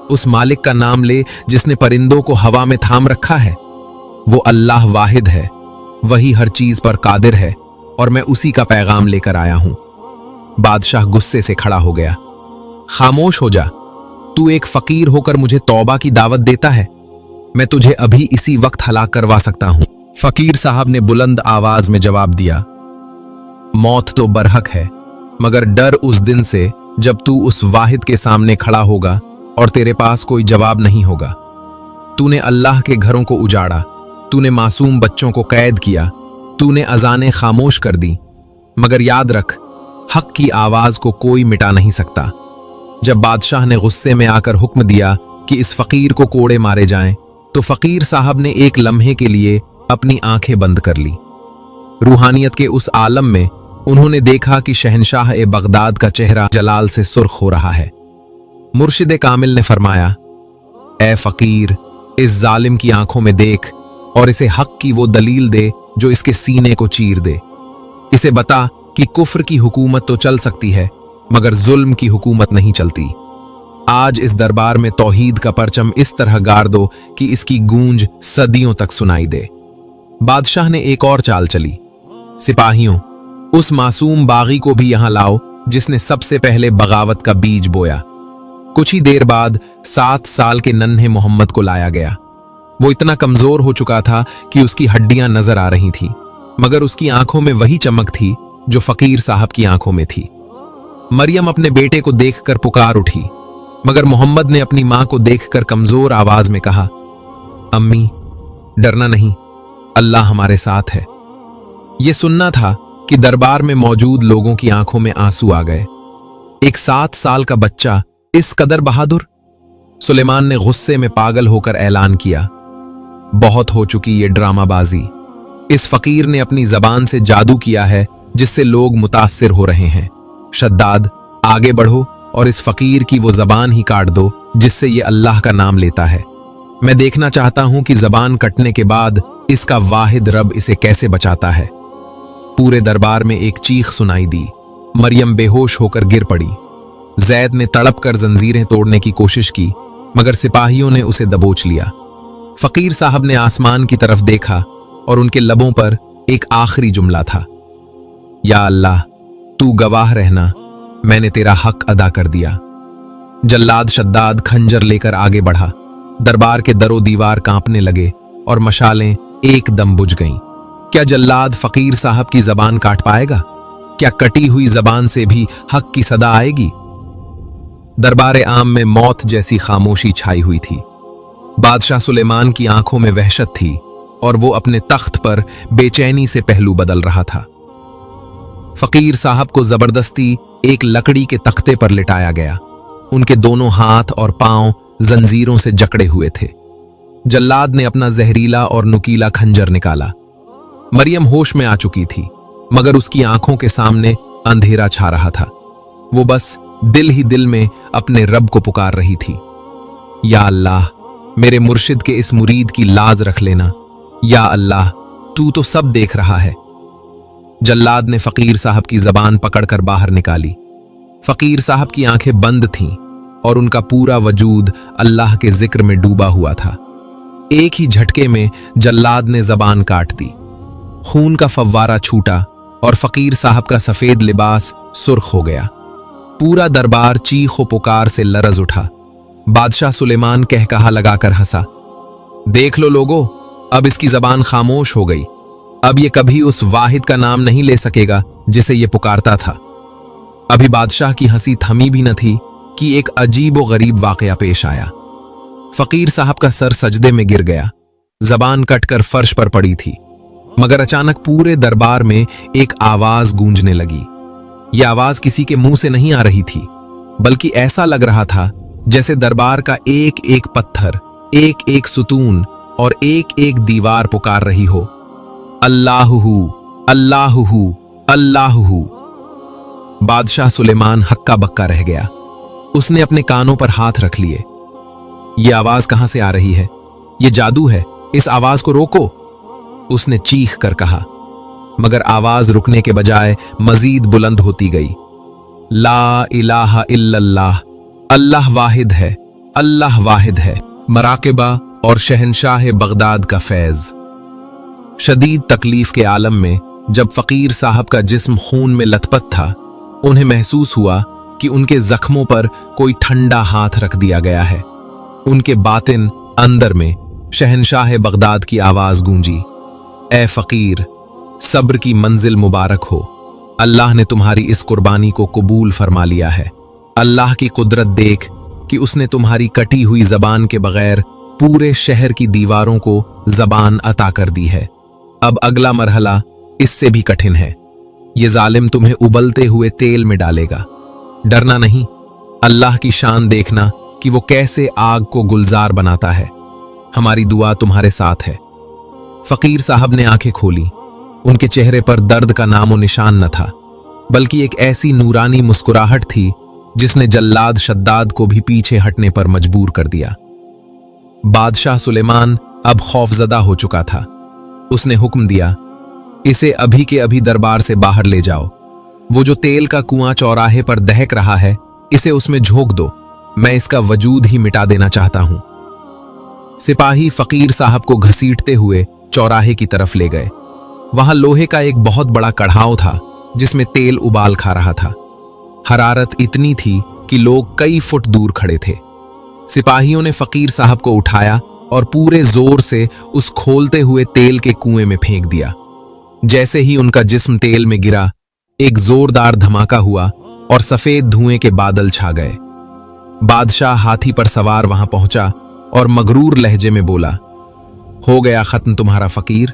उस मालिक का नाम ले जिसने परिंदों को हवा में थाम रखा है। वो अल्लाह वाहिद है, वही हर चीज पर कादिर है, और मैं उसी का पैगाम लेकर आया हूं। बादशाह गुस्से से खड़ा हो गया। खामोश हो जा, तू एक फकीर होकर मुझे तौबा की दावत देता है? मैं तुझे अभी इसी वक्त हलाक करवा सकता हूं। फकीर साहब ने बुलंद आवाज में जवाब दिया, मौत तो बरहक है, मगर डर उस दिन से जब तू उस वाहिद के सामने खड़ा होगा और तेरे पास कोई जवाब नहीं होगा। तूने अल्लाह के घरों को उजाड़ा, तूने मासूम बच्चों को कैद किया, तूने अजानें खामोश कर दी, मगर याद रख, हक की आवाज को कोई मिटा नहीं सकता। जब बादशाह ने गुस्से में आकर हुक्म दिया कि इस फकीर को कोड़े मारे जाएं, तो फकीर साहब ने एक लम्हे के लिए अपनी आंखें बंद कर ली। रूहानियत के उस आलम में उन्होंने देखा कि शहंशाह ए बगदाद का चेहरा जलाल से सुर्ख हो रहा है। मुर्शिद कामिल ने फरमाया, ए फकीर, इस जालिम की आंखों में देख और इसे हक की वो दलील दे जो इसके सीने को चीर दे। इसे बता कि कुफ्र की हुकूमत तो चल सकती है, मगर जुल्म की हुकूमत नहीं चलती। आज इस दरबार में तौहीद का परचम इस तरह गाड़ दो कि इसकी गूंज सदियों तक सुनाई दे। बादशाह ने एक और चाल चली। सिपाहियों, उस मासूम बागी को भी यहां लाओ जिसने सबसे पहले बगावत का बीज बोया। कुछ ही देर बाद 7 साल के नन्हे मोहम्मद को लाया गया। वो इतना कमजोर हो चुका था कि उसकी हड्डियां नजर आ रही थीं, मगर उसकी आंखों में वही चमक थी जो फकीर साहब की आंखों में थी। मरियम अपने बेटे को देखकर पुकार उठी, मगर मोहम्मद ने अपनी मां को देखकर कमजोर आवाज में कहा, अम्मी, डरना नहीं, अल्लाह हमारे साथ है। यह सुनना था कि दरबार में मौजूद लोगों की आंखों में आंसू आ गए। एक 7 साल का बच्चा इस कदर बहादुर? सुलेमान ने गुस्से में पागल होकर ऐलान किया, बहुत हो चुकी ये ड्रामाबाजी। इस फकीर ने अपनी जबान से जादू किया है जिससे लोग मुतासिर हो रहे हैं। शद्दाद, आगे बढ़ो और इस फकीर की वो जबान ही काट दो जिससे ये अल्लाह का नाम लेता है। मैं देखना चाहता हूं कि जबान कटने के बाद इसका वाहिद रब इसे कैसे बचाता है। पूरे दरबार में एक चीख सुनाई दी। मरियम बेहोश होकर गिर पड़ी। जैद ने तड़प कर जंजीरें तोड़ने की कोशिश की, मगर सिपाहियों ने उसे दबोच लिया। फकीर साहब ने आसमान की तरफ देखा और उनके लबों पर एक आखिरी जुमला था, या अल्लाह, तू गवाह रहना, मैंने तेरा हक अदा कर दिया। जल्लाद शद्दाद खंजर लेकर आगे बढ़ा। दरबार के दरो दीवार कांपने लगे और मशालें एकदम बुझ गईं। क्या जल्लाद फकीर साहब की जबान काट पाएगा? क्या कटी हुई जबान से भी हक की सदा आएगी? दरबार आम में मौत जैसी खामोशी छाई हुई थी। बादशाह सुलेमान की आंखों में वहशत थी और वो अपने तख्त पर बेचैनी से पहलू बदल रहा था। फकीर साहब को जबरदस्ती एक लकड़ी के तख्ते पर लिटाया गया। उनके दोनों हाथ और पांव जंजीरों से जकड़े हुए थे। जल्लाद ने अपना जहरीला और नुकीला खंजर निकाला। मरियम होश में आ चुकी थी, मगर उसकी आंखों के सामने अंधेरा छा रहा था। वो बस दिल ही दिल में अपने रब को पुकार रही थी, या अल्लाह, मेरे मुर्शिद के इस मुरीद की लाज रख लेना। या अल्लाह, तू तो सब देख रहा है। जल्लाद ने फकीर साहब की जबान पकड़कर बाहर निकाली। फकीर साहब की आंखें बंद थीं और उनका पूरा वजूद अल्लाह के जिक्र में डूबा हुआ था। एक ही झटके में जल्लाद ने जबान काट दी। खून का फव्वारा छूटा और फकीर साहब का सफेद लिबास सुर्ख हो गया। पूरा दरबार चीखो पुकार से लरज उठा। बादशाह सुलेमान कहकहा लगाकर हंसा, देख लो लोगो, अब इसकी जबान खामोश हो गई। अब ये कभी उस वाहिद का नाम नहीं ले सकेगा जिसे ये पुकारता था। अभी बादशाह की हंसी थमी भी न थी कि एक अजीब व गरीब वाकया पेश आया। फकीर साहब का सर सजदे में गिर गया। जबान कटकर फर्श पर पड़ी थी, मगर अचानक पूरे दरबार में एक आवाज गूंजने लगी। यह आवाज किसी के मुंह से नहीं आ रही थी, बल्कि ऐसा लग रहा था जैसे दरबार का एक एक पत्थर, एक एक सुतून और एक एक दीवार पुकार रही हो, अल्लाहु अल्लाहु अल्लाहु। बादशाह सुलेमान हक्का बक्का रह गया। उसने अपने कानों पर हाथ रख लिए। यह आवाज कहां से आ रही है? यह जादू है, इस आवाज को रोको, उसने चीख कर कहा। मगर आवाज रुकने के बजाय मजीद बुलंद होती गई। ला इलाहा इल्लल्लाह, अल्लाह वाहिद है, अल्लाह वाहिद है। मराकिबा और शहनशाह बगदाद का फैज। शदीद तकलीफ के आलम में जब फकीर साहब का जिस्म खून में लथपथ था, उन्हें महसूस हुआ कि उनके जख्मों पर कोई ठंडा हाथ रख दिया गया है। उनके बातिन अंदर में शहनशाह बगदाद की आवाज गूंजी, ए फकीर, सब्र की मंजिल मुबारक हो। अल्लाह ने तुम्हारी इस कुर्बानी को कबूल फरमा लिया है। अल्लाह की कुदरत देख कि उसने तुम्हारी कटी हुई जबान के बगैर पूरे शहर की दीवारों को जबान अता कर दी है। अब अगला मरहला इससे भी कठिन है। ये जालिम तुम्हें उबलते हुए तेल में डालेगा। डरना नहीं, अल्लाह की शान देखना कि वो कैसे आग को गुलजार बनाता है। हमारी दुआ तुम्हारे साथ है। फकीर साहब ने आंखें खोली। उनके चेहरे पर दर्द का नामो निशान न था, बल्कि एक ऐसी नूरानी मुस्कुराहट थी जिसने जल्लाद शद्दाद को भी पीछे हटने पर मजबूर कर दिया। बादशाह सुलेमान अब खौफजदा हो चुका था। उसने हुक्म दिया, इसे अभी के अभी दरबार से बाहर ले जाओ। वो जो तेल का कुआं चौराहे पर दहक रहा है, इसे उसमें झोंक दो। मैं इसका वजूद ही मिटा देना चाहता हूं। सिपाही फकीर साहब को घसीटते हुए चौराहे की तरफ ले गए। वहां लोहे का एक बहुत बड़ा कढ़ाव था जिसमें तेल उबाल खा रहा था। हरारत इतनी थी कि लोग कई फुट दूर खड़े थे। सिपाहियों ने फकीर साहब को उठाया और पूरे जोर से उस खोलते हुए तेल के कुएं में फेंक दिया। जैसे ही उनका जिस्म तेल में गिरा, एक जोरदार धमाका हुआ और सफेद धुएं के बादल छा गए। बादशाह हाथी पर सवार वहां पहुंचा और मगरूर लहजे में बोला, हो गया खत्म तुम्हारा फकीर,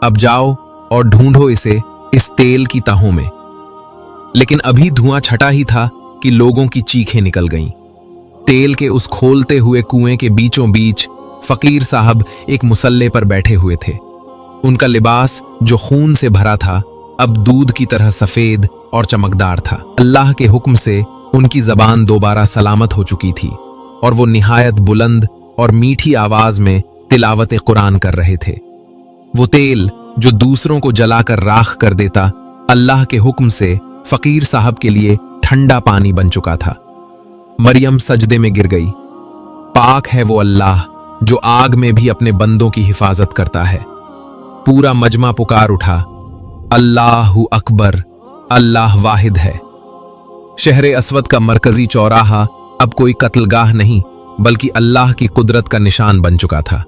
अब जाओ और ढूंढो इसे इस तेल की तहों में। लेकिन अभी धुआं छटा ही था कि लोगों की चीखें निकल गईं। तेल के उस खोलते हुए कुएं के बीचों बीच फकीर साहब एक मुसल्ले पर बैठे हुए थे। उनका लिबास जो खून से भरा था अब दूध की तरह सफेद और चमकदार था। अल्लाह के हुक्म से उनकी जबान दोबारा सलामत हो चुकी थी और वो निहायत बुलंद और मीठी आवाज में तिलावत कुरान कर रहे थे। वो तेल जो दूसरों को जलाकर राख कर देता, अल्लाह के हुक्म से फकीर साहब के लिए ठंडा पानी बन चुका था। मरियम सजदे में गिर गई। पाक है वो अल्लाह जो आग में भी अपने बंदों की हिफाजत करता है। पूरा मजमा पुकार उठा, अल्लाहु अकबर, अल्लाह वाहिद है। शहर असवद का मरकजी चौराहा अब कोई कत्लगाह नहीं बल्कि अल्लाह की कुदरत का निशान बन चुका था।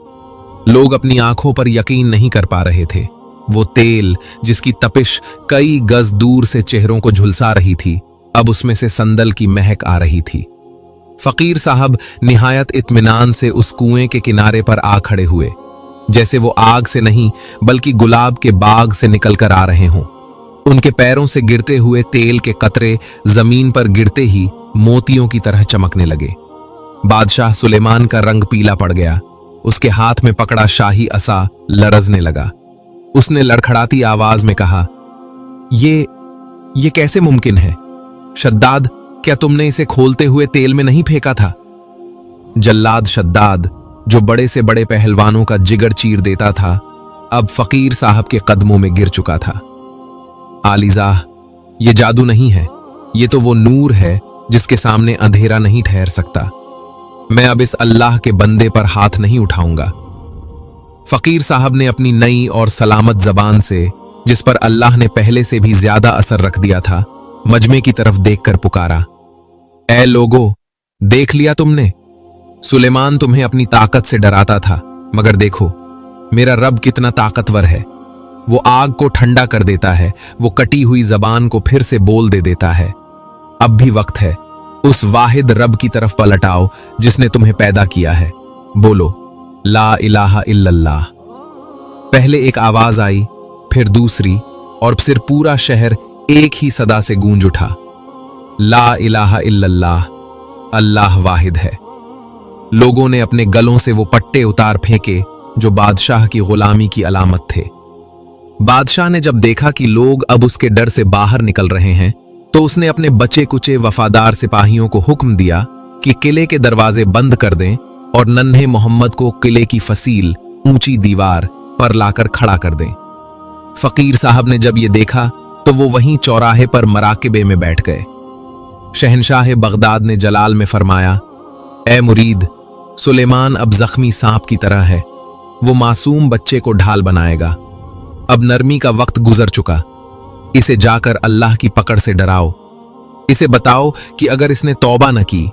लोग अपनी आंखों पर यकीन नहीं कर पा रहे थे। वो तेल जिसकी तपिश कई गज दूर से चेहरों को झुलसा रही थी, अब उसमें से संदल की महक आ रही थी। फकीर साहब निहायत इत्मीनान से उस कुएं के किनारे पर आ खड़े हुए, जैसे वो आग से नहीं बल्कि गुलाब के बाग से निकलकर आ रहे हों। उनके पैरों से गिरते हुए तेल के कतरे जमीन पर गिरते ही मोतियों की तरह चमकने लगे। बादशाह सुलेमान का रंग पीला पड़ गया। उसके हाथ में पकड़ा शाही असा लरजने लगा। उसने लड़खड़ाती आवाज में कहा, ये कैसे मुमकिन है? शद्दाद, क्या तुमने इसे खोलते हुए तेल में नहीं फेंका था? जल्लाद शद्दाद, जो बड़े से बड़े पहलवानों का जिगर चीर देता था, अब फकीर साहब के कदमों में गिर चुका था। आलिजाह, ये जादू नहीं है, ये तो वो नूर है जिसके सामने अंधेरा नहीं ठहर सकता। मैं अब इस अल्लाह के बंदे पर हाथ नहीं उठाऊंगा। फकीर साहब ने अपनी नई और सलामत जबान से, जिस पर अल्लाह ने पहले से भी ज्यादा असर रख दिया था, मजमे की तरफ देखकर पुकारा, ऐ लोगो, देख लिया तुमने? सुलेमान तुम्हें अपनी ताकत से डराता था, मगर देखो मेरा रब कितना ताकतवर है। वो आग को ठंडा कर देता है, वो कटी हुई जबान को फिर से बोल दे देता है। अब भी वक्त है, उस वाहिद रब की तरफ पलट आओ जिसने तुम्हें पैदा किया है। बोलो ला इलाहा इल्लल्लाह। पहले एक आवाज आई, फिर दूसरी, और फिर पूरा शहर एक ही सदा से गूंज उठा, ला इलाहा इल्लल्लाह, अल्लाह वाहिद है। लोगों ने अपने गलों से वो पट्टे उतार फेंके जो बादशाह की गुलामी की अलामत थे। बादशाह ने जब देखा कि लोग अब उसके डर से बाहर निकल रहे हैं, तो उसने अपने बचे कुचे वफादार सिपाहियों को हुक्म दिया कि किले के दरवाजे बंद कर दें और नन्हे मोहम्मद को किले की फसील ऊंची दीवार पर लाकर खड़ा कर दें। फकीर साहब ने जब ये देखा तो वो वहीं चौराहे पर मराकिबे में बैठ गए। शहनशाह बगदाद ने जलाल में फरमाया, ए मुरीद, सुलेमान अब जख्मी सांप की तरह है, वो मासूम बच्चे को ढाल बनाएगा। अब नरमी का वक्त गुजर चुका, इसे जाकर अल्लाह की पकड़ से डराओ। इसे बताओ कि अगर इसने तौबा न की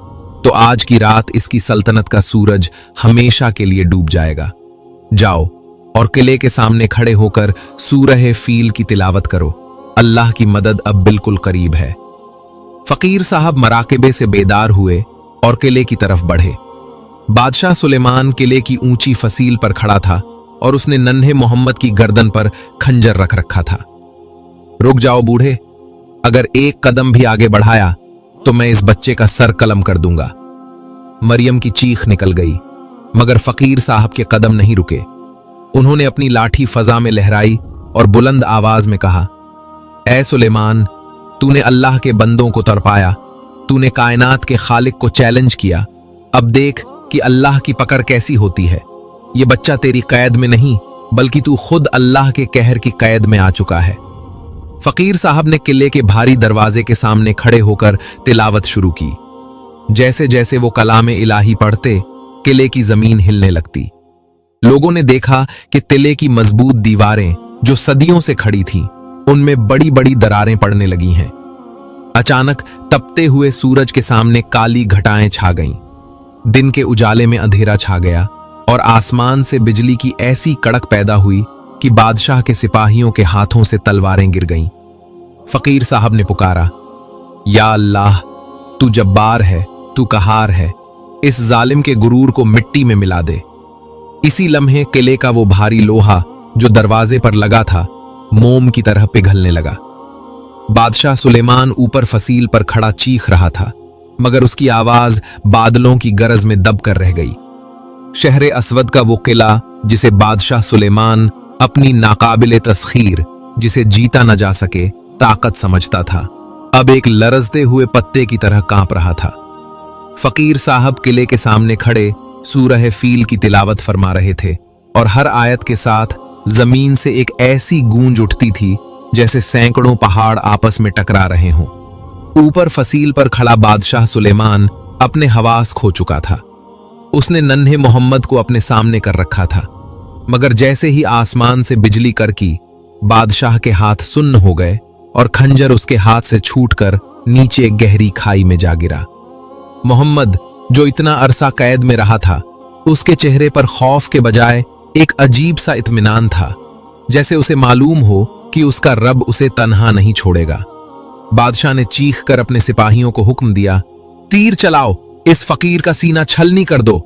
तो आज की रात इसकी सल्तनत का सूरज हमेशा के लिए डूब जाएगा। जाओ और किले के सामने खड़े होकर सूरह फील की तिलावत करो, अल्लाह की मदद अब बिल्कुल करीब है। फकीर साहब मराकिबे से बेदार हुए और किले की तरफ बढ़े। बादशाह सुलेमान किले की ऊंची फसील पर खड़ा था और उसने नन्हे मोहम्मद की गर्दन पर खंजर रख रखा था। रुक जाओ बूढ़े, अगर एक कदम भी आगे बढ़ाया तो मैं इस बच्चे का सर कलम कर दूंगा। मरियम की चीख निकल गई, मगर फकीर साहब के कदम नहीं रुके। उन्होंने अपनी लाठी फजा में लहराई और बुलंद आवाज में कहा, ऐ सुलेमान, तूने अल्लाह के बंदों को तड़पाया, तूने कायनात के खालिक को चैलेंज किया। अब देख कि अल्लाह की पकड़ कैसी होती है। ये बच्चा तेरी कैद में नहीं बल्कि तू खुद अल्लाह के कहर की कैद में आ चुका है। फकीर साहब ने किले के भारी दरवाजे के सामने खड़े होकर तिलावत शुरू की। जैसे जैसे वो कलाम इलाही पढ़ते, किले की जमीन हिलने लगती। लोगों ने देखा कि किले की मजबूत दीवारें जो सदियों से खड़ी थीं, उनमें बड़ी बड़ी दरारें पड़ने लगी हैं। अचानक तपते हुए सूरज के सामने काली घटाएं छा गईं। दिन के उजाले में अंधेरा छा गया और आसमान से बिजली की ऐसी कड़क पैदा हुई कि बादशाह के सिपाहियों के हाथों से तलवारें गिर गईं। फकीर साहब ने पुकारा, या अल्लाह, तू जब्बार है, तू कहार है, इस जालिम के गुरूर को मिट्टी में मिला दे। इसी लम्हे किले का वो भारी लोहा जो दरवाजे पर लगा था, मोम की तरह पिघलने लगा। बादशाह सुलेमान ऊपर फसील पर खड़ा चीख रहा था, मगर उसकी आवाज बादलों की गरज में दब कर रह गई। शहर असवद का वो किला जिसे बादशाह सुलेमान अपनी नाकाबिले तस्खीर, जिसे जीता न जा सके, ताकत समझता था, अब एक लरजते हुए पत्ते की तरह कांप रहा था। फकीर साहब किले के सामने खड़े सूरह फील की तिलावत फरमा रहे थे और हर आयत के साथ जमीन से एक ऐसी गूंज उठती थी जैसे सैकड़ों पहाड़ आपस में टकरा रहे हों। ऊपर फसील पर खड़ा बादशाह सुलेमान अपने हवास खो चुका था। उसने नन्हे मोहम्मद को अपने सामने कर रखा था, मगर जैसे ही आसमान से बिजली करकी, बादशाह के हाथ सुन्न हो गए और खंजर उसके हाथ से छूटकर नीचे गहरी खाई में जा गिरा। मोहम्मद, जो इतना अरसा कैद में रहा था, उसके चेहरे पर खौफ के बजाय एक अजीब सा इत्मीनान था, जैसे उसे मालूम हो कि उसका रब उसे तन्हा नहीं छोड़ेगा। बादशाह ने चीख कर अपने सिपाहियों को हुक्म दिया, तीर चलाओ, इस फकीर का सीना छलनी कर दो।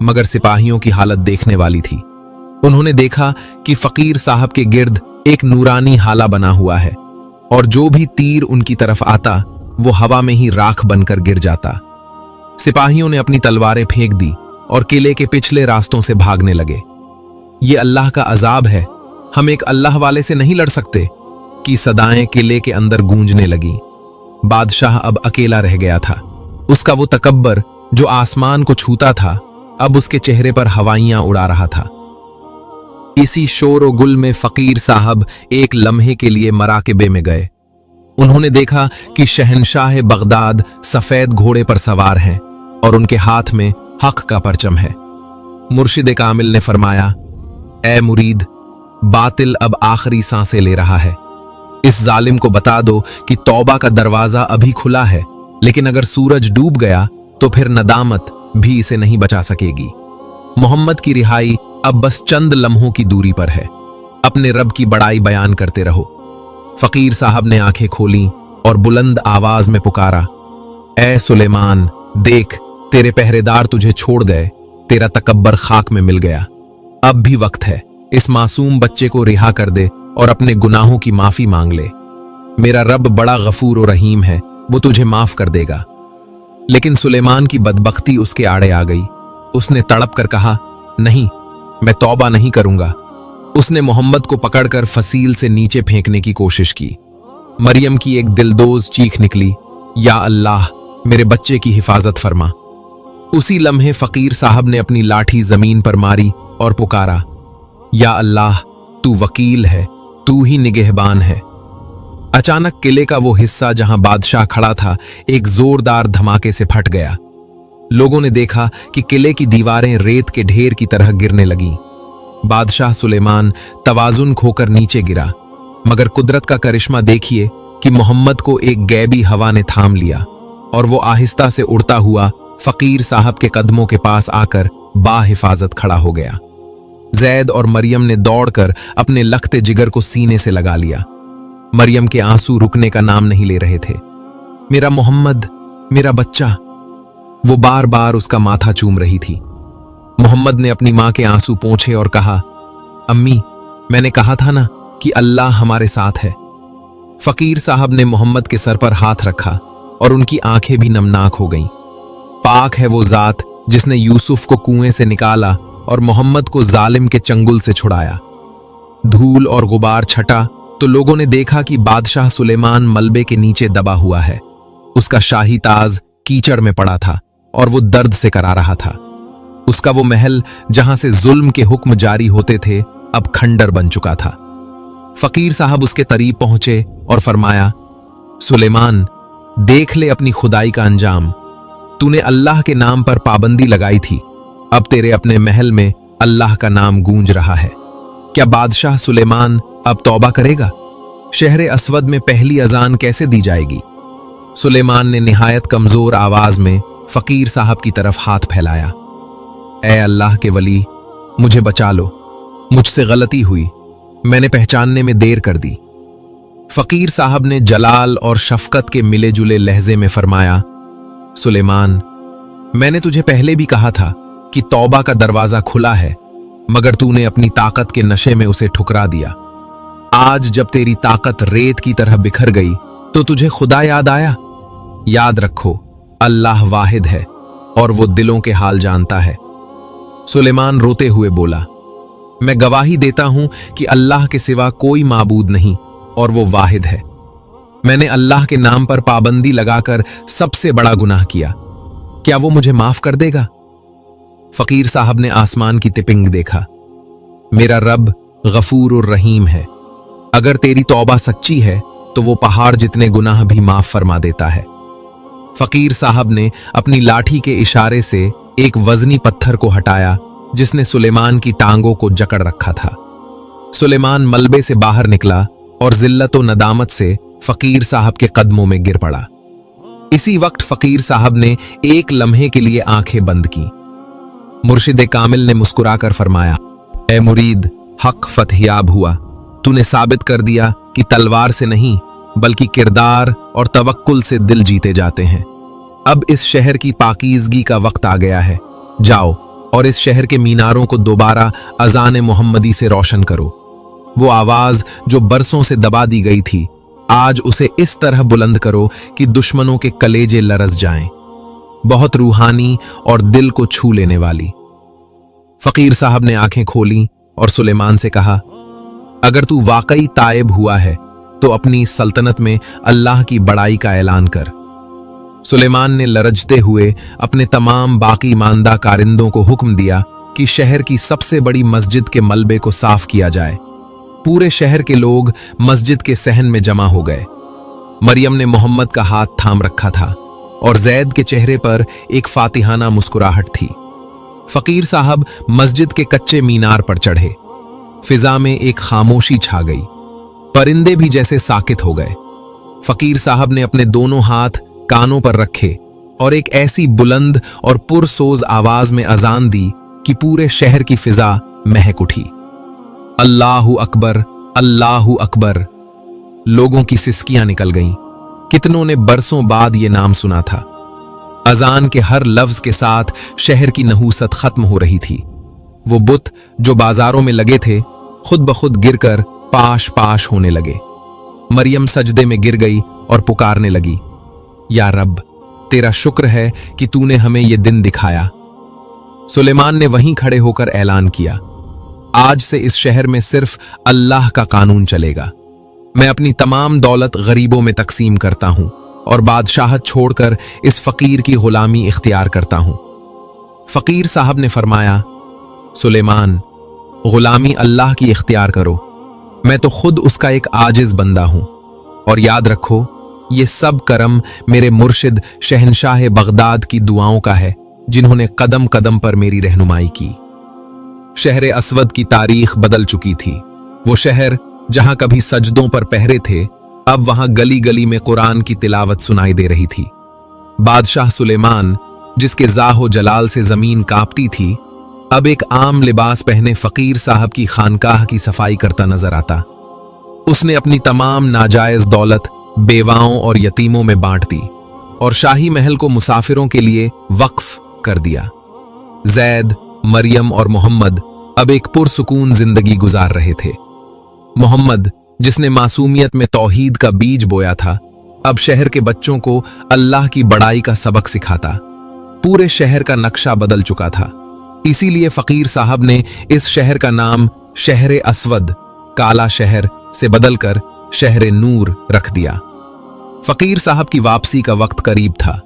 मगर सिपाहियों की हालत देखने वाली थी। उन्होंने देखा कि फकीर साहब के गिर्द एक नूरानी हाला बना हुआ है और जो भी तीर उनकी तरफ आता वो हवा में ही राख बनकर गिर जाता। सिपाहियों ने अपनी तलवारें फेंक दी और किले के पिछले रास्तों से भागने लगे। ये अल्लाह का अजाब है, हम एक अल्लाह वाले से नहीं लड़ सकते कि सदाएं किले के अंदर गूंजने लगी। बादशाह अब अकेला रह गया था। उसका वो तकब्बर जो आसमान को छूता था, अब उसके चेहरे पर हवाइयां उड़ा रहा था। इसी शोर और गुल में फकीर साहब एक लम्हे के लिए मराकिबे में गए। उन्होंने देखा कि शहनशाह बगदाद सफेद घोड़े पर सवार हैं और उनके हाथ में हक का परचम है। मुर्शिद कामिल ने फरमाया, ए मुरीद, बातिल अब आखिरी सांसें ले रहा है। इस जालिम को बता दो कि तौबा का दरवाजा अभी खुला है, लेकिन अगर सूरज डूब गया तो फिर नदामत भी इसे नहीं बचा सकेगी। मोहम्मद की रिहाई अब बस चंद लम्हों की दूरी पर है। अपने रब की बड़ाई बयान करते रहो। फकीर साहब ने आंखें खोलीं और बुलंद आवाज में पुकारा, ए सुलेमान, देख, तेरे पहरेदार तुझे छोड़ गए, तेरा तकब्बर खाक में मिल गया। अब भी वक्त है, इस मासूम बच्चे को रिहा कर दे और अपने गुनाहों की माफी मांग ले। मेरा रब बड़ा गफूर और रहीम है, वो तुझे माफ कर देगा। लेकिन सुलेमान की बदबख्ती उसके आड़े आ गई। उसने तड़प कर कहा, नहीं, मैं तौबा नहीं करूंगा। उसने मोहम्मद को पकड़कर फसील से नीचे फेंकने की कोशिश की। मरियम की एक दिलदोज चीख निकली, या अल्लाह, मेरे बच्चे की हिफाजत फरमा। उसी लम्हे फकीर साहब ने अपनी लाठी जमीन पर मारी और पुकारा, या अल्लाह, तू वकील है, तू ही निगहबान है। अचानक किले का वो हिस्सा जहां बादशाह खड़ा था एक जोरदार धमाके से फट गया। लोगों ने देखा कि किले की दीवारें रेत के ढेर की तरह गिरने लगीं। बादशाह सुलेमान तवाजुन खोकर नीचे गिरा, मगर कुदरत का करिश्मा देखिए कि मोहम्मद को एक गैबी हवा ने थाम लिया और वो आहिस्ता से उड़ता हुआ फकीर साहब के कदमों के पास आकर बाहिफाजत खड़ा हो गया। जैद और मरियम ने दौड़कर अपने लखते जिगर को सीने से लगा लिया। मरियम के आंसू रुकने का नाम नहीं ले रहे थे। मेरा मोहम्मद, मेरा बच्चा। वो बार बार उसका माथा चूम रही थी। मोहम्मद ने अपनी मां के आंसू पोंछे और कहा, अम्मी, मैंने कहा था ना कि अल्लाह हमारे साथ है। फकीर साहब ने मोहम्मद के सर पर हाथ रखा और उनकी आंखें भी नमनाक हो गईं। पाक है वो जात जिसने यूसुफ को कुएं से निकाला और मोहम्मद को जालिम के चंगुल से छुड़ाया। धूल और गुबार छटा तो लोगों ने देखा कि बादशाह सुलेमान मलबे के नीचे दबा हुआ है। उसका शाही ताज कीचड़ में पड़ा था और वो दर्द से करा रहा था। उसका वो महल जहां से जुल्म के हुक्म जारी होते थे अब खंडर बन चुका था। फकीर साहब उसके करीब पहुंचे और फरमाया, सुलेमान, देख ले अपनी खुदाई का अंजाम। तूने अल्लाह के नाम पर पाबंदी लगाई थी, अब तेरे अपने महल में अल्लाह का नाम गूंज रहा है। क्या बादशाह सुलेमान अब तौबा करेगा? शहर अस्वद में पहली अजान कैसे दी जाएगी? सुलेमान ने निहायत कमजोर आवाज में फकीर साहब की तरफ हाथ फैलाया। ए अल्लाह के वली, मुझे बचा लो, मुझसे गलती हुई, मैंने पहचानने में देर कर दी। फकीर साहब ने जलाल और शफकत के मिले जुले लहजे में फरमाया, सुलेमान, मैंने तुझे पहले भी कहा था कि तौबा का दरवाजा खुला है, मगर तूने अपनी ताकत के नशे में उसे ठुकरा दिया। आज जब तेरी ताकत रेत की तरह बिखर गई तो तुझे खुदा याद आया। याद रखो, अल्लाह वाहिद है और वो दिलों के हाल जानता है। सुलेमान रोते हुए बोला, मैं गवाही देता हूं कि अल्लाह के सिवा कोई माबूद नहीं और वो वाहिद है। मैंने अल्लाह के नाम पर पाबंदी लगाकर सबसे बड़ा गुनाह किया, क्या वो मुझे माफ कर देगा? फकीर साहब ने आसमान की तिपिंग देखा। मेरा रब गफूर और रहीम है, अगर तेरी तौबा सच्ची है तो वो पहाड़ जितने गुनाह भी माफ फरमा देता है। फकीर साहब ने अपनी लाठी के इशारे से एक वजनी पत्थर को हटाया जिसने सुलेमान की टांगों को जकड़ रखा था। सुलेमान मलबे से बाहर निकला और जिल्लत व नदामत से फकीर साहब के कदमों में गिर पड़ा। इसी वक्त फकीर साहब ने एक लम्हे के लिए आंखें बंद की। मुर्शिद कामिल ने मुस्कुराकर फरमाया, ए मुरीद, हक फतहियाब हुआ। तूने साबित कर दिया कि तलवार से नहीं बल्कि किरदार और तवक्कुल से दिल जीते जाते हैं। अब इस शहर की पाकीज़गी का वक्त आ गया है। जाओ और इस शहर के मीनारों को दोबारा अजान मोहम्मदी से रोशन करो। वो आवाज जो बरसों से दबा दी गई थी, आज उसे इस तरह बुलंद करो कि दुश्मनों के कलेजे लरस जाएं। बहुत रूहानी और दिल को छू लेने वाली। फकीर साहब ने आंखें खोली और सुलेमान से कहा, अगर तू वाकई तायब हुआ है तो अपनी सल्तनत में अल्लाह की बड़ाई का ऐलान कर। सुलेमान ने लरजते हुए अपने तमाम बाकी ईमानदार कारिंदों को हुक्म दिया कि शहर की सबसे बड़ी मस्जिद के मलबे को साफ किया जाए। पूरे शहर के लोग मस्जिद के सहन में जमा हो गए। मरियम ने मोहम्मद का हाथ थाम रखा था और जैद के चेहरे पर एक फातिहाना मुस्कुराहट थी। फकीर साहब मस्जिद के कच्चे मीनार पर चढ़े। फिजा में एक खामोशी छा गई, परिंदे भी जैसे साकित हो गए। फकीर साहब ने अपने दोनों हाथ कानों पर रखे और एक ऐसी बुलंद और पुरसोज आवाज में अजान दी कि पूरे शहर की फिजा महक उठी। अल्लाहु अकबर, अल्लाहु अकबर। लोगों की सिसकियां निकल गईं। कितनों ने बरसों बाद ये नाम सुना था। अजान के हर लफ्ज के साथ शहर की नहूसत खत्म हो रही थी। वो बुत जो बाजारों में लगे थे खुद ब खुद गिरकर पाश पाश होने लगे। मरियम सजदे में गिर गई और पुकारने लगी, या रब, तेरा शुक्र है कि तूने हमें ये दिन दिखाया। सुलेमान ने वहीं खड़े होकर ऐलान किया, आज से इस शहर में सिर्फ अल्लाह का कानून चलेगा। मैं अपनी तमाम दौलत गरीबों में तकसीम करता हूं और बादशाहत छोड़कर इस फकीर की गुलामी इख्तियार करता हूं। फकीर साहब ने फरमाया, सुलेमान, गुलामी अल्लाह की इख्तियार करो, मैं तो खुद उसका एक आजिज बंदा हूं। और याद रखो, ये सब करम मेरे मुर्शिद शहनशाह बगदाद की दुआओं का है, जिन्होंने कदम कदम पर मेरी रहनुमाई की। शहर अस्वद की तारीख बदल चुकी थी। वो शहर जहां कभी सजदों पर पहरे थे, अब वहां गली गली में कुरान की तिलावत सुनाई दे रही थी। बादशाह सुलेमान, जिसके जाहो जलाल से जमीन कांपती थी, अब एक आम लिबास पहने फकीर साहब की खानकाह की सफाई करता नजर आता। उसने अपनी तमाम नाजायज दौलत बेवाओं और यतीमों में बांट दी और शाही महल को मुसाफिरों के लिए वक्फ कर दिया। जैद, मरियम और मोहम्मद अब एक पुरसुकून जिंदगी गुजार रहे थे। मोहम्मद, जिसने मासूमियत में तौहीद का बीज बोया था, अब शहर के बच्चों को अल्लाह की बड़ाई का सबक सिखाता। पूरे शहर का नक्शा बदल चुका था। इसीलिए फकीर साहब ने इस शहर का नाम शहर अस्वद, काला शहर, से बदलकर शहर नूर रख दिया। फकीर साहब की वापसी का वक्त करीब था।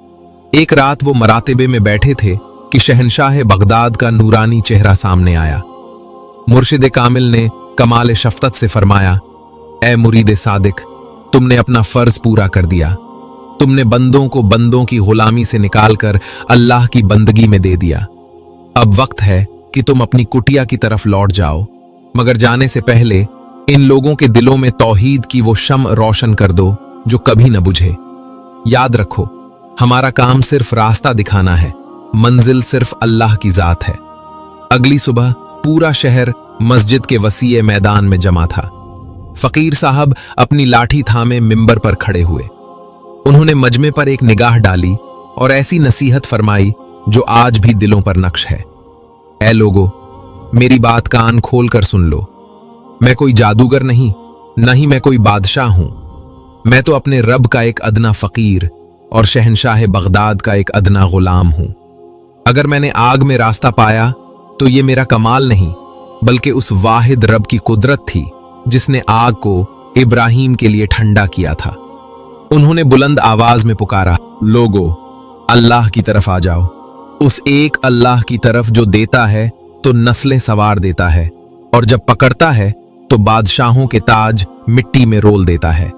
एक रात वो मरातबे में बैठे थे कि शहनशाह बगदाद का नूरानी चेहरा सामने आया। मुर्शिद कामिल ने कमाल शफकत से फरमाया, ए मुरीद सादिक, तुमने अपना फर्ज पूरा कर दिया। तुमने बंदों को बंदों की गुलामी से निकालकर अल्लाह की बंदगी में दे दिया। अब वक्त है कि तुम अपनी कुटिया की तरफ लौट जाओ, मगर जाने से पहले इन लोगों के दिलों में तौहीद की वो शम्अ रोशन कर दो जो कभी न बुझे। याद रखो, हमारा काम सिर्फ रास्ता दिखाना है, मंजिल सिर्फ अल्लाह की जात है। अगली सुबह पूरा शहर मस्जिद के वसीए मैदान में जमा था। फकीर साहब अपनी लाठी थामे मिंबर पर खड़े हुए। उन्होंने मजमे पर एक निगाह डाली और ऐसी नसीहत फरमाई जो आज भी दिलों पर नक्श है। ऐ लोगो, मेरी बात कान खोल कर सुन लो। मैं कोई जादूगर नहीं, न ही मैं कोई बादशाह हूं। मैं तो अपने रब का एक अदना फकीर और शहनशाह बगदाद का एक अदना गुलाम हूं। अगर मैंने आग में रास्ता पाया तो ये मेरा कमाल नहीं, बल्कि उस वाहिद रब की कुदरत थी जिसने आग को इब्राहिम के लिए ठंडा किया था। उन्होंने बुलंद आवाज में पुकारा, लोगो, अल्लाह की तरफ आ जाओ, उस एक अल्लाह की तरफ जो देता है तो नस्लें सवार देता है, और जब पकड़ता है तो बादशाहों के ताज मिट्टी में रोल देता है।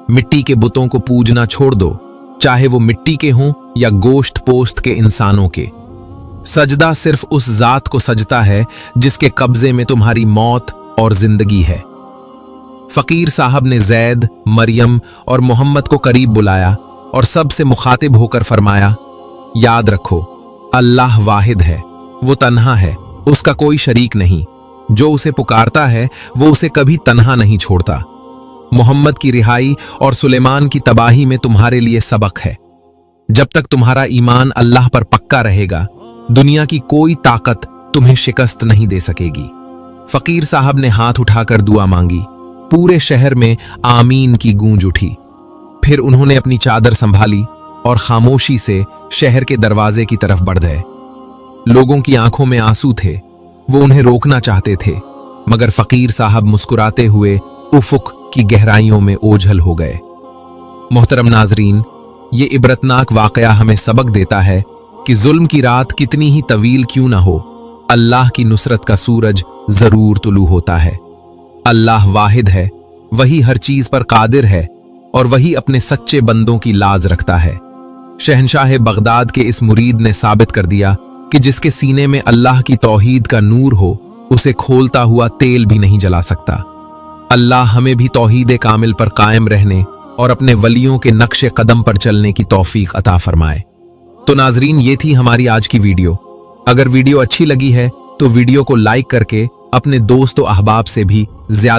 मिट्टी के बुतों को पूजना छोड़ दो, चाहे वो मिट्टी के हों या गोश्त पोस्त के इंसानों के। सजदा सिर्फ उस जात को सजता है जिसके कब्जे में तुम्हारी मौत और जिंदगी है। फकीर साहब ने जैद, मरियम और मोहम्मद को करीब बुलाया और सबसे मुखातिब होकर फरमाया, याद रखो, अल्लाह वाहिद है, वो तन्हा है, उसका कोई शरीक नहीं। जो उसे पुकारता है वो उसे कभी तन्हा नहीं छोड़ता। मोहम्मद की रिहाई और सुलेमान की तबाही में तुम्हारे लिए सबक है। जब तक तुम्हारा ईमान अल्लाह पर पक्का रहेगा, दुनिया की कोई ताकत तुम्हें शिकस्त नहीं दे सकेगी। फकीर साहब ने हाथ उठाकर दुआ मांगी। पूरे शहर में आमीन की गूंज उठी। फिर उन्होंने अपनी चादर संभाली और खामोशी से शहर के दरवाजे की तरफ बढ़ गए। लोगों की आंखों में आंसू थे, वो उन्हें रोकना चाहते थे, मगर फकीर साहब मुस्कुराते हुए उफुक की गहराइयों में ओझल हो गए। मोहतरम नाजरीन, ये इबरतनाक वाकया हमें सबक देता है कि जुल्म की रात कितनी ही तवील क्यों ना हो, अल्लाह की नुसरत का सूरज जरूर तुलू होता है। अल्लाह वाहिद है, वही हर चीज पर कादिर है और वही अपने सच्चे बंदों की लाज रखता है। शहनशाह बगदाद के इस मुरीद ने साबित कर दिया कि जिसके सीने में अल्लाह की तौहीद का नूर हो, उसे खोलता हुआ तेल भी नहीं जला सकता। अल्लाह हमें भी तौहीद कामिल पर कायम रहने और अपने वलियों के नक्शे कदम पर चलने की तौफीक अता फरमाए। तो नाजरीन, ये थी हमारी आज की वीडियो। अगर वीडियो अच्छी लगी है तो वीडियो को लाइक करके अपने दोस्तों अहबाब से भी ज्यादा